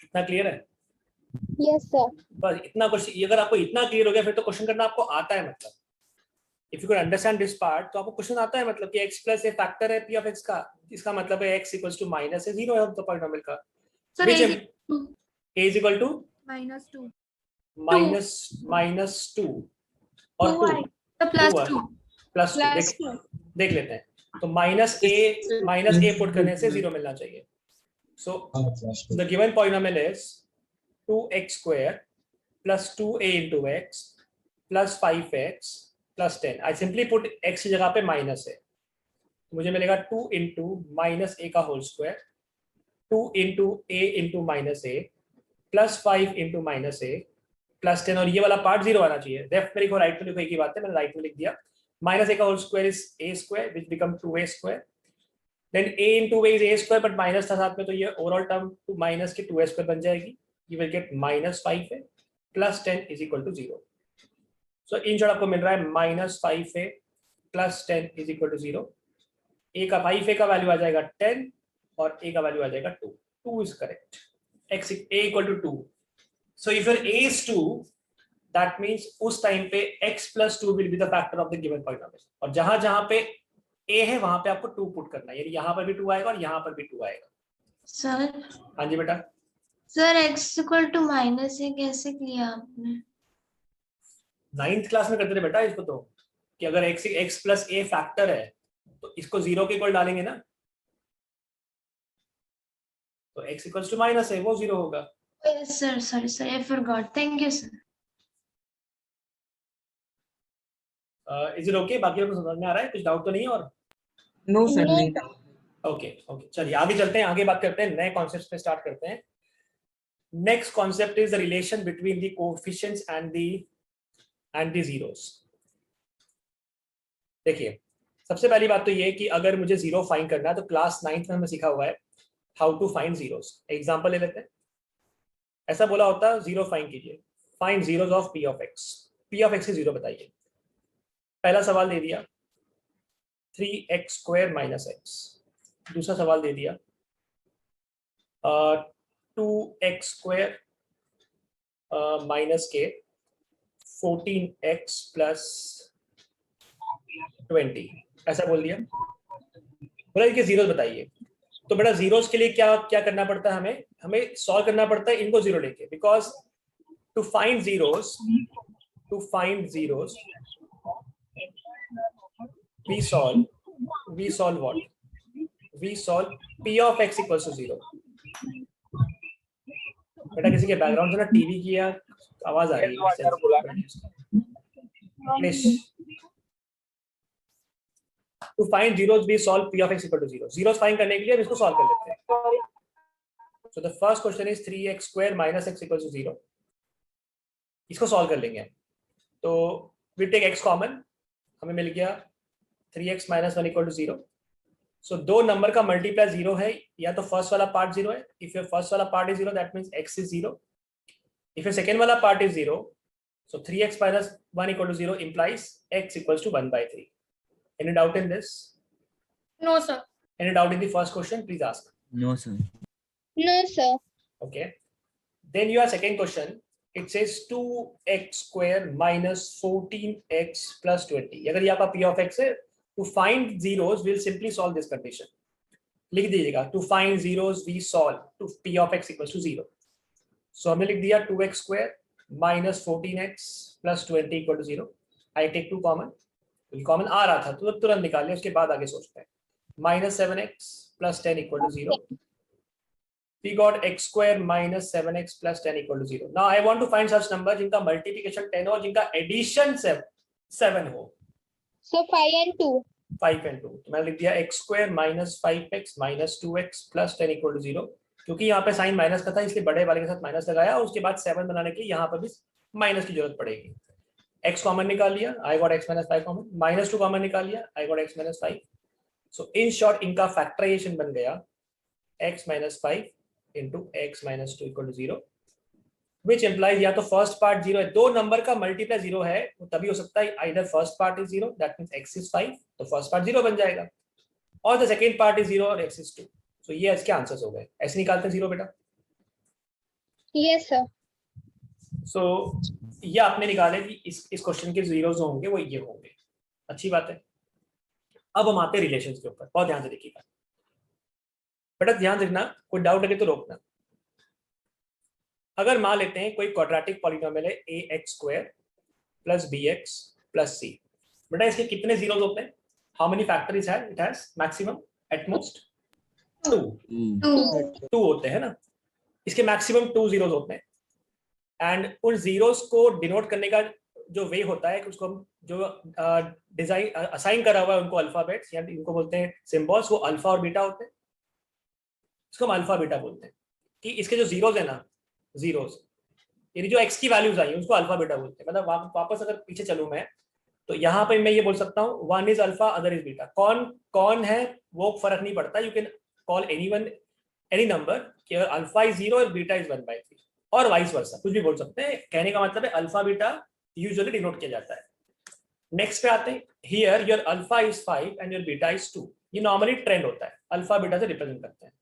इतना क्लियर है? Yes, sir. बस इतना क्वेश्चन, अगर आपको इतना क्लियर हो गया फिर तो क्वेश्चन करना आपको आता है, मतलब if you can understand this part तो आपको क्वेश्चन आता है, मतलब कि x प्लस ए फैक्टर है p ऑफ x का, इसका मतलब है x इक्वल्स टू माइनस है 0 है तो पॉलिनोमियल का, sir which a a is equal to -2 minus 2 और 2 तो +2 प्लस 2 देख लेते हैं, तो माइनस ए पुट करने से 0 मिलना चाहिए। So the given polynomial is 2x square plus 2a into x plus 5x plus 10। I simply put x की जगह पे माइनस है, मुझे मिलेगा 2 into माइनस a का whole square, 2 into a into minus a plus 5 into minus a plus 10, और ये वाला पार्ट 0 आना चाहिए। लेफ्ट में लिखो राइट में लिखो, एक ही बात है, मैंने राइट में लिख दिया। माइनस a का whole square is a square which become 2a square, then a into a is a square but minus था साथ में, तो ये ओवरऑल टर्म माइनस के 2a square बन जाएगी। You will get minus 5a plus 10 is equal to 0. So in short आपको मिल रहा है minus 5a plus 10 is equal to 0. a का 5a का वैल्यू आ जाएगा 10 और a का वैल्यू आ जाएगा 2. 2 is correct. a equal to 2. So if your a is 2, that means उस टाइम पे x plus 2 will be the factor of the given polynomial. और जहां जहां पे a है वहां पे आपको 2 पुट करना है, यानी यहाँ पर भी 2 आएगा और यहाँ पर भी 2 आएगा। सर हाँ जी बेटा। Sir x equal to minus a कैसे किया आपने? 9th क्लास में करते थे बेटा इसको, तो कि अगर x प्लस a फैक्टर है तो इसको 0 के इक्वल डालेंगे ना, तो x इक्वल्स टू माइनस है वो 0 होगा। Yes sir, sorry I forgot, thank you sir. Is it okay? बाकी लोगों को समझ में आ रहा है? कुछ डाउट तो नहीं है? और नो सर, No. नहीं। ओके चलिए आगे चलते हैं, आगे बात करते हैं, नए कॉन्सेप्ट पे स्टार्ट करते हैं। Next concept is the relation between the coefficients and the zeros. देखिए सबसे पहली बात तो ये है कि अगर मुझे जीरो फाइंड करना है तो क्लास 9th में हमें सीखा हुआ है how to find zeros. Example ले लेते हैं, ऐसा बोला होता है जीरो फाइंड कीजिए, find zeros of p of x। p of x से जीरो बताइए। पहला सवाल दे दिया 3x स्क्वायर माइनस x, दूसरा सवाल दे दिया 2x स्क्वायर माइनस के 14x प्लस 20, ऐसा बोल दिया। बोला इनके जीरोस बताइए। तो बेटा जीरोस के लिए क्या क्या करना पड़ता है, हमें सॉल्व करना पड़ता है इनको जीरो लेके, because to find zeros we solve what? We solve p of x equals to 0। बेटा किसी के बैकग्राउंड से ना टीवी की या आवाज आ रही है? To find zeros we solve p of x equal to 0। zeros find करने के लिए हम इसको सॉल्व कर लेते हैं। So the first question is 3x square minus x equals to 0। इसको सॉल्व कर लेंगे। तो we take x कॉमन, हमें मिल गया 3x minus 1 equal to 0। So दो नंबर का मल्टीप्लाई 0 है, या तो फर्स्ट वाला पार्ट 0 है। If your first वाला part is 0 that means x is 0। If your second वाला part is 0, so 3x minus 1 equal to 0 implies x equals to 1 by 3। Any doubt in this? No sir. Any doubt in the first question? Please ask. No sir. No, sir. Okay. Then your second question, it says 2x square minus 14x plus 20। अगर ये आपका p of x है, to find zeros we'll simply solve this condition। लिख दीजिएगा to find zeros we solve to p of x equals to 0। so हमने लिख दिया 2x square minus 14x plus 20 equal to 0। I take 2 common, common आ रहा था तो तुरंत निकाल लिया, उसके बाद आगे सोचते हैं। minus 7x plus 10 equal to 0। We got x square minus 7x plus 10 equal to 0। Now I want to find such number जिनका multiplication 10 हो, जिनका addition 7 हो। So 5 and 2. 5 and 2, तो मैंने लिख दिया x square minus 5x minus 2x plus 10 equal to 0। क्योंकि यहाँ पे साइन माइनस का था इसलिए बड़े वाले के साथ माइनस लगाया, और उसके बाद 7 बनाने के लिए यहाँ पर भी माइनस की जरूरत पड़ेगी। x कॉमन निकाल लिया, I got x minus 5 common, minus 2 common निकाल लिया, I got x minus 5। So in short इनका फैक्टराइजेशन बन गया x minus 5 into x minus 2 equal to 0, which implies या तो फर्स्ट पार्ट 0 है, दो नंबर का मल्टीप्लाई 0 है, वो तभी हो सकता है either first part is 0 that means x is 5, तो फर्स्ट पार्ट 0 बन जाएगा, और द सेकेंड पार्ट इज 0 और x is 2। so ये इसके आंसर्स हो गए। ऐसे निकालते हैं 0 बेटा। Yes, sir. सो ये आपने निकाले कि इस क्वेश्चन के जीरोस जो होंगे वो ये होंगे। अच्छी बात है। अब हम आते हैं रिलेशंस के ऊपर, बहुत ध्यान से देखिएगा बेटा, ध्यान रखना, कोई डाउट लगे तो रोकना। अगर मान लेते हैं कोई क्वाड्रेटिक पॉलिनोमियल है a x square plus b x plus c, बेटा इसके कितने जीरोस होते हैं? हाउ मेनी फैक्टर्स है it has? Maximum at most 2 होते हैं ना, इसके मैक्सिमम 2 जीरोस होते हैं। एंड उन जीरोस को डिनोट करने का जो वे होता है कि उसको हम जो डिजाइन असाइन करा हुआ है उनको अल्फाबेट्स या इनको बोलते हैं सिंबल्स, वो अल्फा और बीटा होते हैं। इसको हम अल्फा बीटा बोलते हैं कि इसके जो जीरोस है ना, जीरोस यानी जो एक्स की वैल्यूज आई उसको अल्फा बीटा बोलते हैं। मतलब वापस अगर पीछे चलूं मैं तो यहाँ पे मैं ये बोल सकता हूँ one is alpha other is beta. कौन कौन है वो फर्क नहीं पड़ता, you can call anyone any number कि अल्फा इज 0 और बीटा इज 1/3 और वाइस वर्सा, कुछ भी बोल सकते हैं। कहने का मतलब है अल्फा बीटा यूजुअली डिनोट किया जाता है। नेक्स्ट पे आते हैं, here your alpha is 5 and your beta is 2। ये नॉर्मली ट्रेंड होता है, अल्फा बीटा से रिप्रेजेंट करते हैं।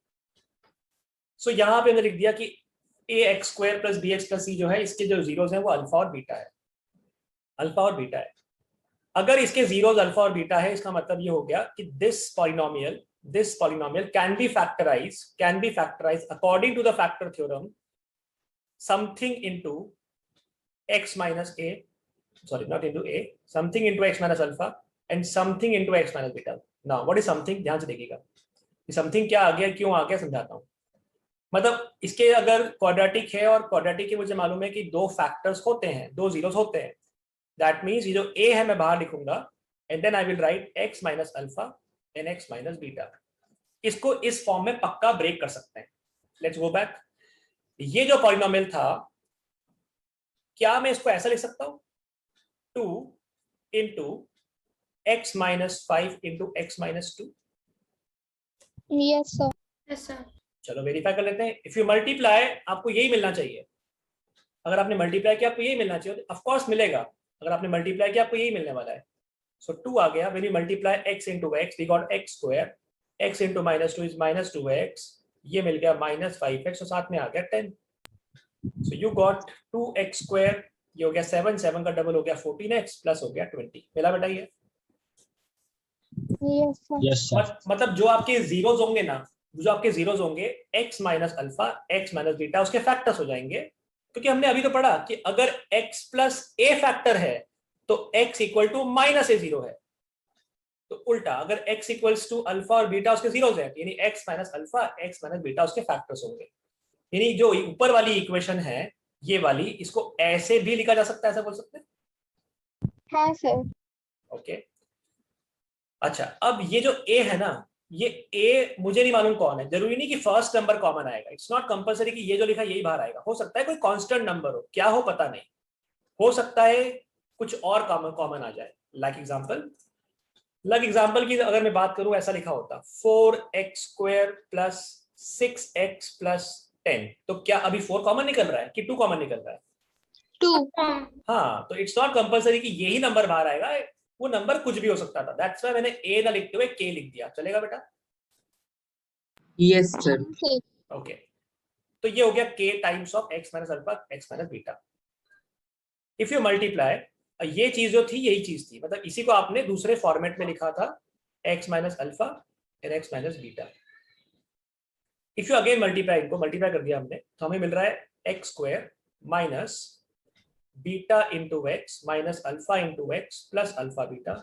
सो यहाँ पे हमने लिख दिया कि a x square plus b x plus c जो है इसके जो जीरोस हैं वो अल्फा और बीटा है, अल्फा और बीटा है। अगर इसके जीरोस अल्फा और बीटा है इसका मतलब ये हो गया कि this polynomial can be factorized according to the factor theorem something into x minus a, sorry not into a, something into x minus alpha and something into x minus beta. Now what is something? ध्यान से देखिएगा something क्या आ गया, क्यों आ गया, समझाता हूँ। मतलब इसके अगर क्वाड्रेटिक है और क्वाड्रेटिक के मुझे मालूम है कि 2 फैक्टर्स होते हैं, 2 जीरोस होते हैं, दैट मीन्स ये जो a है मैं बाहर लिखूंगा and then I will write x minus alpha and x minus beta. इसको इस फॉर्म में पक्का ब्रेक कर सकते हैं। Let's go back. ये जो पॉलिनोमियल था, क्या मैं इसको ऐसा लिख सकता हूं 2 into x minus 5 into x minus 2? Yes, sir. Yes, sir. चलो वेरीफाई कर लेते हैं। इफ यू मल्टीप्लाई आपको यही मिलना चाहिए। अगर आपने मल्टीप्लाई किया आपको यही मिलना चाहिए, ऑफ कोर्स मिलेगा। अगर आपने मल्टीप्लाई किया आपको यही मिलने वाला है। सो 2 आ गया। When you multiply x into x we got x square, x into minus 2 is minus 2x, ये मिल गया माइनस 5x और साथ में आ गया 10। So you got 2x square, ये हो गया 7, 7 का डबल हो गया 14x प्लस हो गया 20। मिला बेटा ये? Yes, sir. Yes, sir. मतलब जो आपके जीरोस होंगे ना, जो आपके जीरोस होंगे x minus alpha x minus beta उसके फैक्टर्स हो जाएंगे। क्योंकि हमने अभी तो पढ़ा कि अगर x प्लस a फैक्टर है तो x equal to minus a zero है। तो उल्टा अगर x इक्वल्स टू अल्फा और बीटा उसके जीरोस है यानी x minus alpha x minus beta उसके फैक्टर्स होंगे। यानी जो ऊपर वाली इक्वेशन है ये वाली, इसको ऐसे भी लिखा जा सकता है, ऐसा बोल सकते हैं? हाँ सर। ओके अच्छा, अब ये जो a है ना, ये a मुझे नहीं मालूम कौन है। जरूरी नहीं कि फर्स्ट नंबर कॉमन आएगा, इट्स नॉट कंपलसरी कि ये जो लिखा यही बाहर आएगा। हो सकता है कोई कांस्टेंट नंबर हो, क्या हो पता नहीं, हो सकता है कुछ और कॉमन आ जाए। लाइक एग्जाम्पल की अगर मैं बात करूं, ऐसा लिखा होता 4x square plus 6x plus 10, तो क्या अभी 4 कॉमन निकल रहा है कि 2 कॉमन निकल रहा है? 2। हाँ, तो इट्स नॉट कंपलसरी कि यही नंबर बाहर आएगा, वो नंबर कुछ भी हो सकता था। दैट्स व्हाई मैंने a ना लिखते हुए k लिख दिया। चलेगा बेटा? Yes, sir. ओके तो ये हो गया k times of x minus alpha x minus beta. If you multiply, ये चीज जो थी यही चीज थी, मतलब इसी को आपने दूसरे फॉर्मेट में लिखा था x minus alpha and x minus beta. If you again multiply, इनको मल्टीप्लाई कर दिया हमने, तो हमें मिल रहा है x square minus beta into x minus alpha into x plus alpha beta.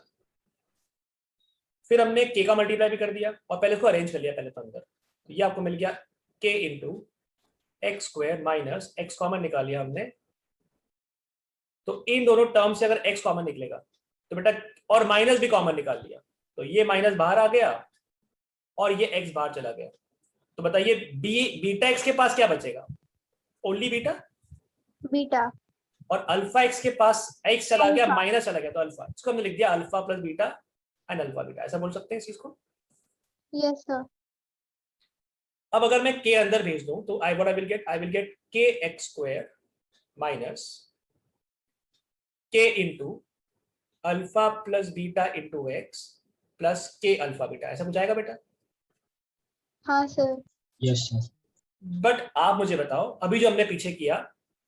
फिर हमने k का मल्टीप्लाई भी कर दिया और पहले इसको अरेंज कर लिया पहले तो अंदर, तो ये आपको मिल गया k into x square minus x common निकाल लिया हमने। तो इन दोनों टर्म से अगर x कॉमन निकलेगा तो बेटा, और माइनस भी कॉमन निकाल लिया, तो ये माइनस बाहर आ गया और ये x बाहर चला गया। तो बताइए बीटा x के पास क्या बचेगा? Only beta. और अल्फा x के पास x चला गया, माइनस चला गया, तो अल्फा, इसको हमने लिख दिया alpha plus beta and alpha beta. ऐसा बोल सकते हैं इस चीज को? Yes sir. अब अगर मैं k अंदर भेज दूं तो I will get k x square minus k into alpha plus beta into x plus k alpha beta. ऐसा कुछ आएगा बेटा? हाँ सर। Yes, sir. बट आप मुझे बताओ, अभी जो हमने पीछे किया,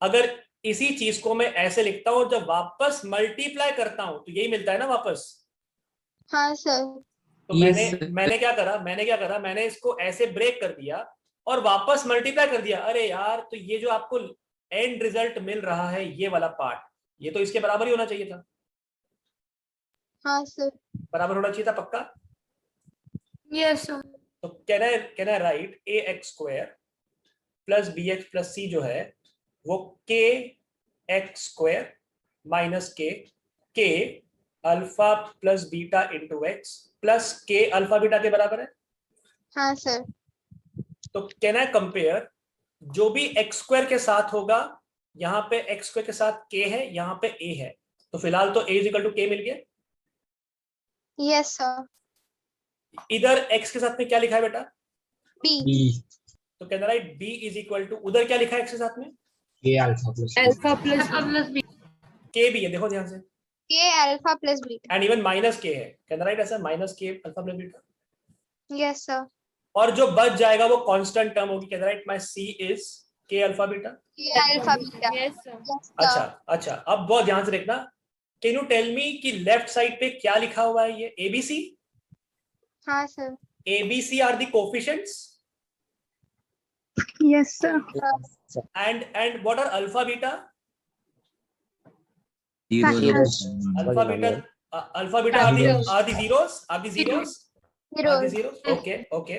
अगर इसी चीज को मैं ऐसे लिखता हूं, जब वापस मल्टीप्लाई करता हूं तो यही मिलता है ना वापस। हाँ सर। तो Yes, मैंने sir. मैंने क्या करा, मैंने इसको ऐसे ब्रेक कर दिया और वापस मल्टीप्लाई कर दिया। अरे यार, तो ये जो आपको एंड रिजल्ट मिल रहा है, ये वाला पार्ट, ये तो इसके बराबर ही होना चाहिए था। हाँ सर। बराबर होना चाहिए था पक्का। Yes sir. तो can I write a x square plus b x plus c जो है वो के एक्स स्क्वायर माइनस के alpha plus beta into x plus k alpha beta के बराबर है। हाँ सर। तो कैन आई कंपेयर जो भी एक्स स्क्वायर के साथ होगा, यहाँ पे एक्स स्क्वायर के साथ के है, यहाँ पे ए है, तो फिलहाल तो ए इज इक्वल टू के मिल गया। Yes sir. इधर एक्स के साथ में क्या लिखा है बेटा? बी। B. तो can I write B is equal to, उधर क्या लिखा है एक्स के साथ में? A alpha plus B. Alpha plus plus B. K भी है, देखो ध्यान से, K alpha plus beta. And even minus K है। कैन आई राइट ऐसा माइनस के alpha plus beta? Yes sir. और जो बच जाएगा वो कांस्टेंट टर्म होगी। Can I write my C is K alpha beta? K alpha beta. Yes sir. अच्छा अच्छा, अब बहुत ध्यान से देखना। कैन यू टेल मी कि लेफ्ट साइड पे क्या लिखा हुआ है? ये एबीसी। हाँ sir. ABC are the coefficients yes sir. and what are alpha beta? Alpha beta are the zeros. Are the zeros? Okay.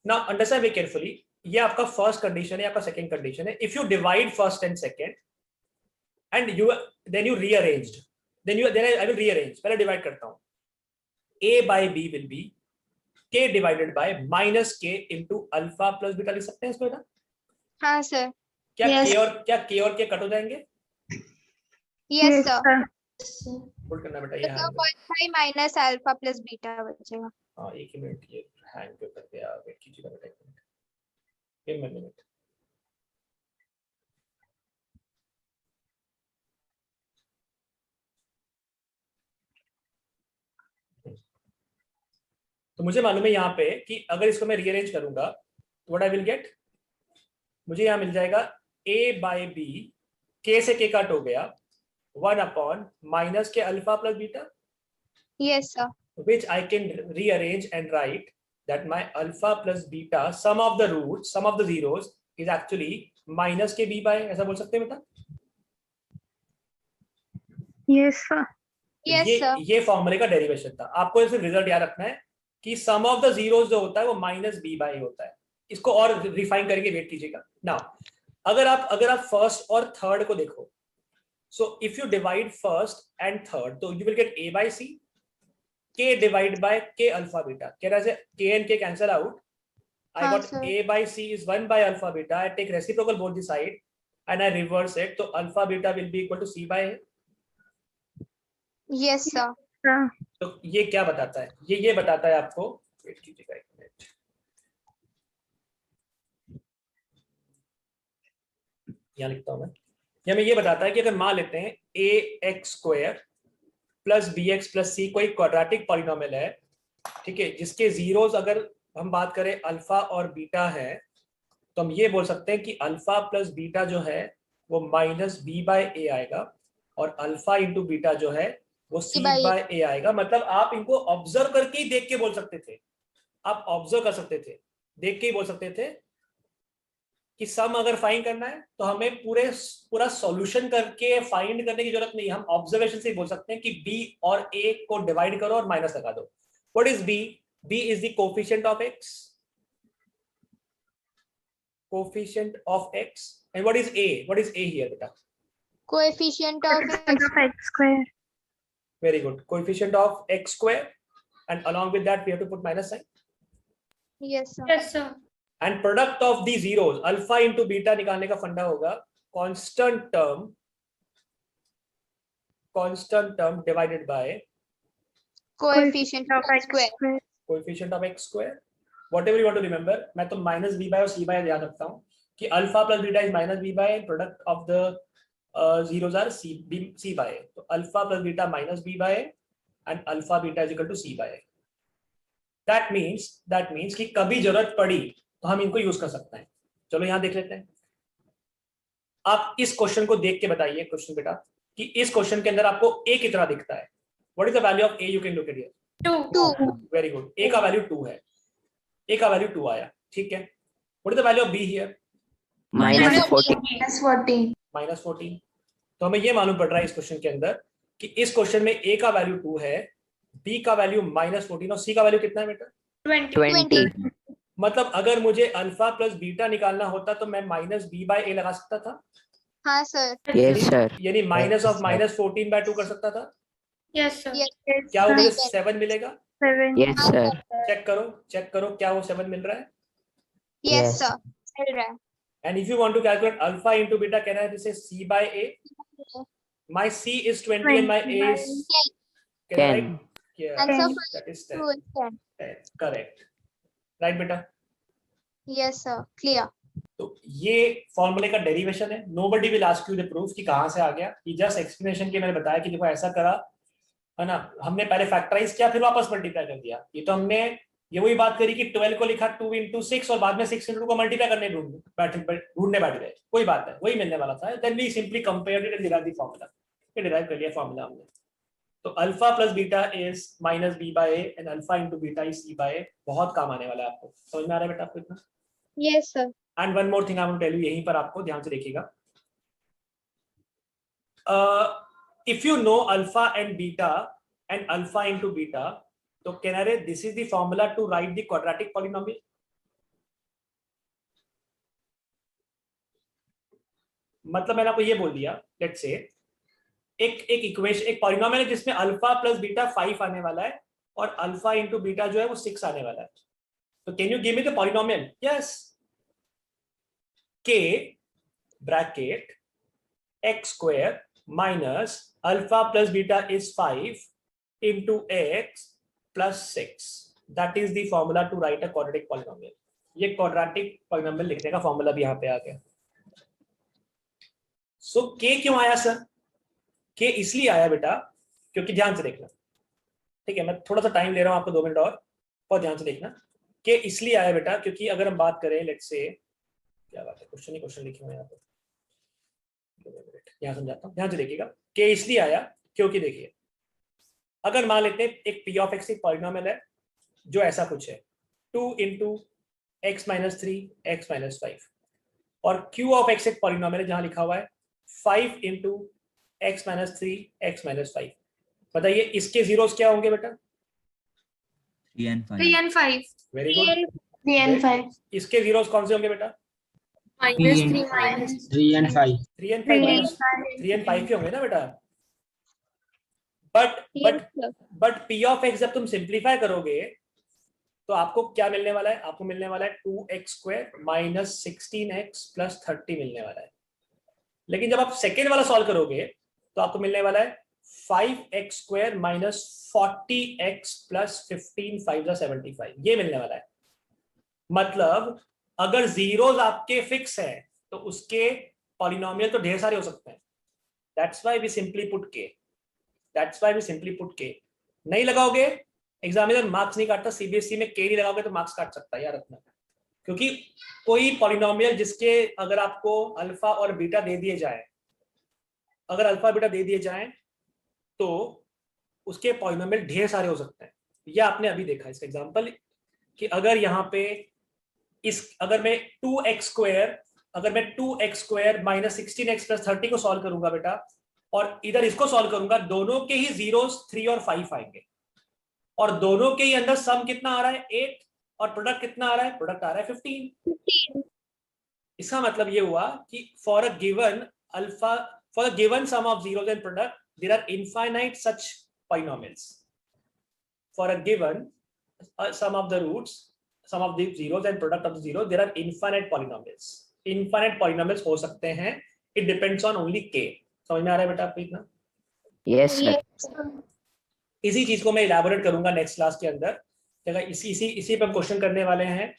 Now understand very carefully. ये आपका फर्स्ट कंडीशन है, आपका सेकंड कंडीशन है. If you divide first and second, and then you rearranged, then I will rearrange. पहले divide करता हूँ. A by B will be K divided by minus K into alpha plus beta लिख सकते हैं इसको बेटा? हाँ सर। क्या Yes. K और K कट हो जाएंगे? Yes sir. पुट करना बेटा ये तो 0.5 माइनस अल्फा प्लस बीटा बचेगा। हाँ, एक ही मिनट, ये हैंग क्यों कर दिया? वेट कीजिएगा बेटा, एक मिनट। तो मुझे मालूम है यहाँ पे कि अगर इसको मैं रीअरेंज करूंगा तो व्हाट आई विल गेट, मुझे यहाँ मिल जाएगा a बाय बी, k से k कट हो गया, 1 अपॉन माइनस के alpha plus beta, yes sir. which I can rearrange and write that my alpha plus beta sum of the roots, sum of the zeros is actually minus के b by, ऐसा बोल सकते हैं बेटा? Yes sir. Yes sir. ये फॉर्मूले का derivation था। आपको सिर्फ रिजल्ट याद रखना है कि सम ऑफ द जीरोस जो होता है वो माइनस बी बाई होता है। इसको और रिफाइन करके वेट कीजिएगा। नाउ अगर आप फर्स्ट और थर्ड को देखो, so if you divide first and third तो you will get a by c, k divided by k alpha beta. Can I say k and k cancel out? I got sir. a by c is 1 by alpha beta. I take reciprocal both the side and I reverse it. So alpha beta will be equal to c by a. Yes sir. तो ये क्या बताता है? ये बताता है आपको, wait कीजिएगा एक मिनट, यहाँ लिखता हूं मैं। हमें ये बताता है कि अगर मान लेते हैं a x square plus b x plus c कोई क्वाड्रेटिक पॉलिनोमियल है, ठीक है, जिसके जीरोस अगर हम बात करें अल्फा और बीटा है, तो हम ये बोल सकते हैं कि अल्फा प्लस बीटा जो है वो माइनस बी बाय ए आएगा और अल्फा इंटू बीटा जो है वो सी बाय ए आएगा। मतलब आप इनको ऑब्जर्व करके ही देख के बोल सकते थे, आप ऑब्जर्व कर सकते थे, देख के ही बोल सकते थे कि सम अगर फाइंड करना है तो हमें पूरा सॉल्यूशन करके फाइंड करने की जरूरत नहीं, हम ऑब्जर्वेशन से ही बोल सकते हैं कि बी और ए को डिवाइड करो और माइनस लगा दो। What is b? B is the coefficient of x, coefficient of x, and what is a? What is a here बेटा? Coefficient of x square. Very good. Coefficient of x square, and along with that we have to put minus sign. Yes sir. Yes sir. And product of the zeros, alpha into beta निकालने का फंडा होगा constant term divided by coefficient of x square. coefficient of x square. Whatever you want to remember, मैं तो minus b by और c by याद रखता हूँ कि alpha plus beta is minus b by, product of the zeros are c by a. तो alpha plus beta minus b by a and alpha beta is equal to c by a. That means कि कभी जरूरत पड़ी तो हम इनको use कर सकते हैं। चलो यहाँ देख लेते हैं। आप इस क्वेश्चन को देख के बताइए क्वेश्चन बेटा कि इस क्वेश्चन के अंदर आपको a कितना दिखता है। What is the value of a? You can look at here. 2. Very good. a का वैल्यू 2 है, a का वैल्यू 2 आया, ठीक है। What is the value of b here? -14. -14। तो हमें ये मालूम पड़ रहा है इस क्वेश्चन के अंदर कि इस क्वेश्चन में a का वैल्यू 2 है, b का वैल्यू -14 और c का वैल्यू कितना है बेटा? 20. मतलब अगर मुझे अल्फा प्लस बीटा निकालना होता तो मैं -b/a लगा सकता था। हाँ सर। Yes sir. यानी माइनस ऑफ -14/2 कर सकता था। Yes sir. क्या वो मुझे 7 मिलेगा? 7. Yes sir. चेक करो क्या वो 7 मिल रहा है। यस सर, मिल रहा है। And if you want to calculate alpha into beta, कहना है this is c/a. My c is 20 and my a is 10. right? Yeah, Answer that is 2 is 10. 10. Correct. Right बेटा? Yes sir, clear. तो ये फॉर्मूले का डेरिवेशन है। Nobody will ask you the proof कि कहां से आ गया। ये जस्ट एक्सप्लेनेशन के मैंने बताया कि देखो ऐसा करा है ना, हमने पहले फैक्टराइज किया फिर वापस मल्टीप्लाई कर दिया। ये तो हमने ये वही बात करी कि 12 को लिखा 2 into 6 और बाद में 6 into 2 को मल्टीप्लाई करने ढूंढने बैठ गए। कोई बात है, वही मिलने वाला था। Then we simply compared it and derived the formula. ये डिराइव कर लिया फॉर्मूला हमने। तो alpha plus beta is -b/a and alpha into beta is c/a। बहुत काम आने वाला है आपको। समझ में आ रहा है बेटा आपको इतना? Yes sir. And one more thing I want to tell you, यहीं पर आपको ध्यान से देखिएगा। If you know alpha and beta and alpha into beta, तो can this is the formula to write the quadratic polynomial. मतलब मैंने आपको ये बोल दिया, लेट्स से एक इक्वेशन, एक पॉलिनोमियल है जिसमें अल्फा प्लस बीटा 5 आने वाला है और अल्फा इनटू बीटा जो है वो 6 आने वाला है। तो can you give me the polynomial? Yes. k bracket x square minus alpha plus beta is 5 into x plus 6. That is the formula to write a quadratic polynomial. ये quadratic polynomial लिखने का फॉर्मूला भी यहाँ पे आ गया। So k क्यों आया sir? k इसलिए आया बेटा क्योंकि, ध्यान से देखना, ठीक है, मैं थोड़ा सा टाइम ले रहा हूँ आपको 2 मिनट और ध्यान से देखना। k इसलिए आया बेटा क्योंकि अगर हम बात करें, लेट्स से, क्या बात है, क्वेश्चन लिखे हुए यहाँ पे, यहाँ समझाता हूँ, ध्यान से देखिएगा। k इसलिए आया क्योंकि देखिए, अगर मान लेते हैं एक p ऑफ x एक पॉलिनोमियल है जो ऐसा कुछ है 2 into x - 3 x - 5 और q ऑफ x एक पॉलिनोमियल है जहां लिखा हुआ है 5 into x - 3 x - 5। बताइए इसके जीरोस क्या होंगे बेटा? 3 and 5. 3 and 5. Very good. 3 and 5. इसके जीरोस कौन से होंगे बेटा? -3 3 and 5. 3 and 5 minus 3 and 5 के होंगे ना बेटा। बट p ऑफ x जब तुम सिंप्लीफाई करोगे तो आपको क्या मिलने वाला है? आपको मिलने वाला है 2x square minus 16x plus 30 मिलने वाला है। लेकिन जब आप सेकेंड वाला सॉल्व करोगे तो आपको मिलने वाला है 5x square minus 40x plus 15 5 75, ये मिलने वाला है। मतलब अगर जीरोस आपके फिक्स है तो उसके पॉलिनोमियल तो ढेर सारे हो सकते हैं। That's why we simply put k। नहीं लगाओगे एग्जामिनर मार्क्स नहीं काटता। सीबीएसई में k नहीं लगाओगे तो मार्क्स काट सकता है, याद रखना। क्योंकि कोई पॉलिनोमियल जिसके अगर आपको अल्फा और बीटा दे दिए जाए, अगर अल्फा बीटा दे दिए जाए तो उसके पॉलिनोमियल ढेर सारे हो सकते हैं। यह आपने अभी देखा इसका एग्जांपल कि अगर यहाँ पे अगर मैं 2x square minus 16x plus 30 को सॉल्व करूंगा बेटा और इधर इसको सॉल्व करूंगा, दोनों के ही जीरोस 3 और 5 आएंगे और दोनों के ही अंदर सम कितना आ रहा है? 8 और प्रोडक्ट कितना आ रहा है? प्रोडक्ट आ रहा है 15। इसका मतलब ये हुआ कि for a given sum of zeros and product there are infinite such polynomials. For a given sum of the roots, sum of the zeros and product of the zero, there are infinite polynomials हो सकते हैं। It depends on only k. समझ में आ रहा है बेटा आपको इतना? Yes sir. इसी चीज को मैं इलैबोरेट करूंगा नेक्स्ट क्लास के अंदर। इसी पे हम क्वेश्चन करने वाले हैं,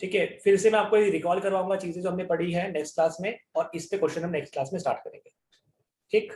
ठीक है। फिर से मैं आपको रिकॉल करवाऊंगा चीजें जो हमने पढ़ी है नेक्स्ट क्लास में और इस पे क्वेश्चन हम नेक्स्ट क्लास में स्टार्ट करेंगे, ठीक।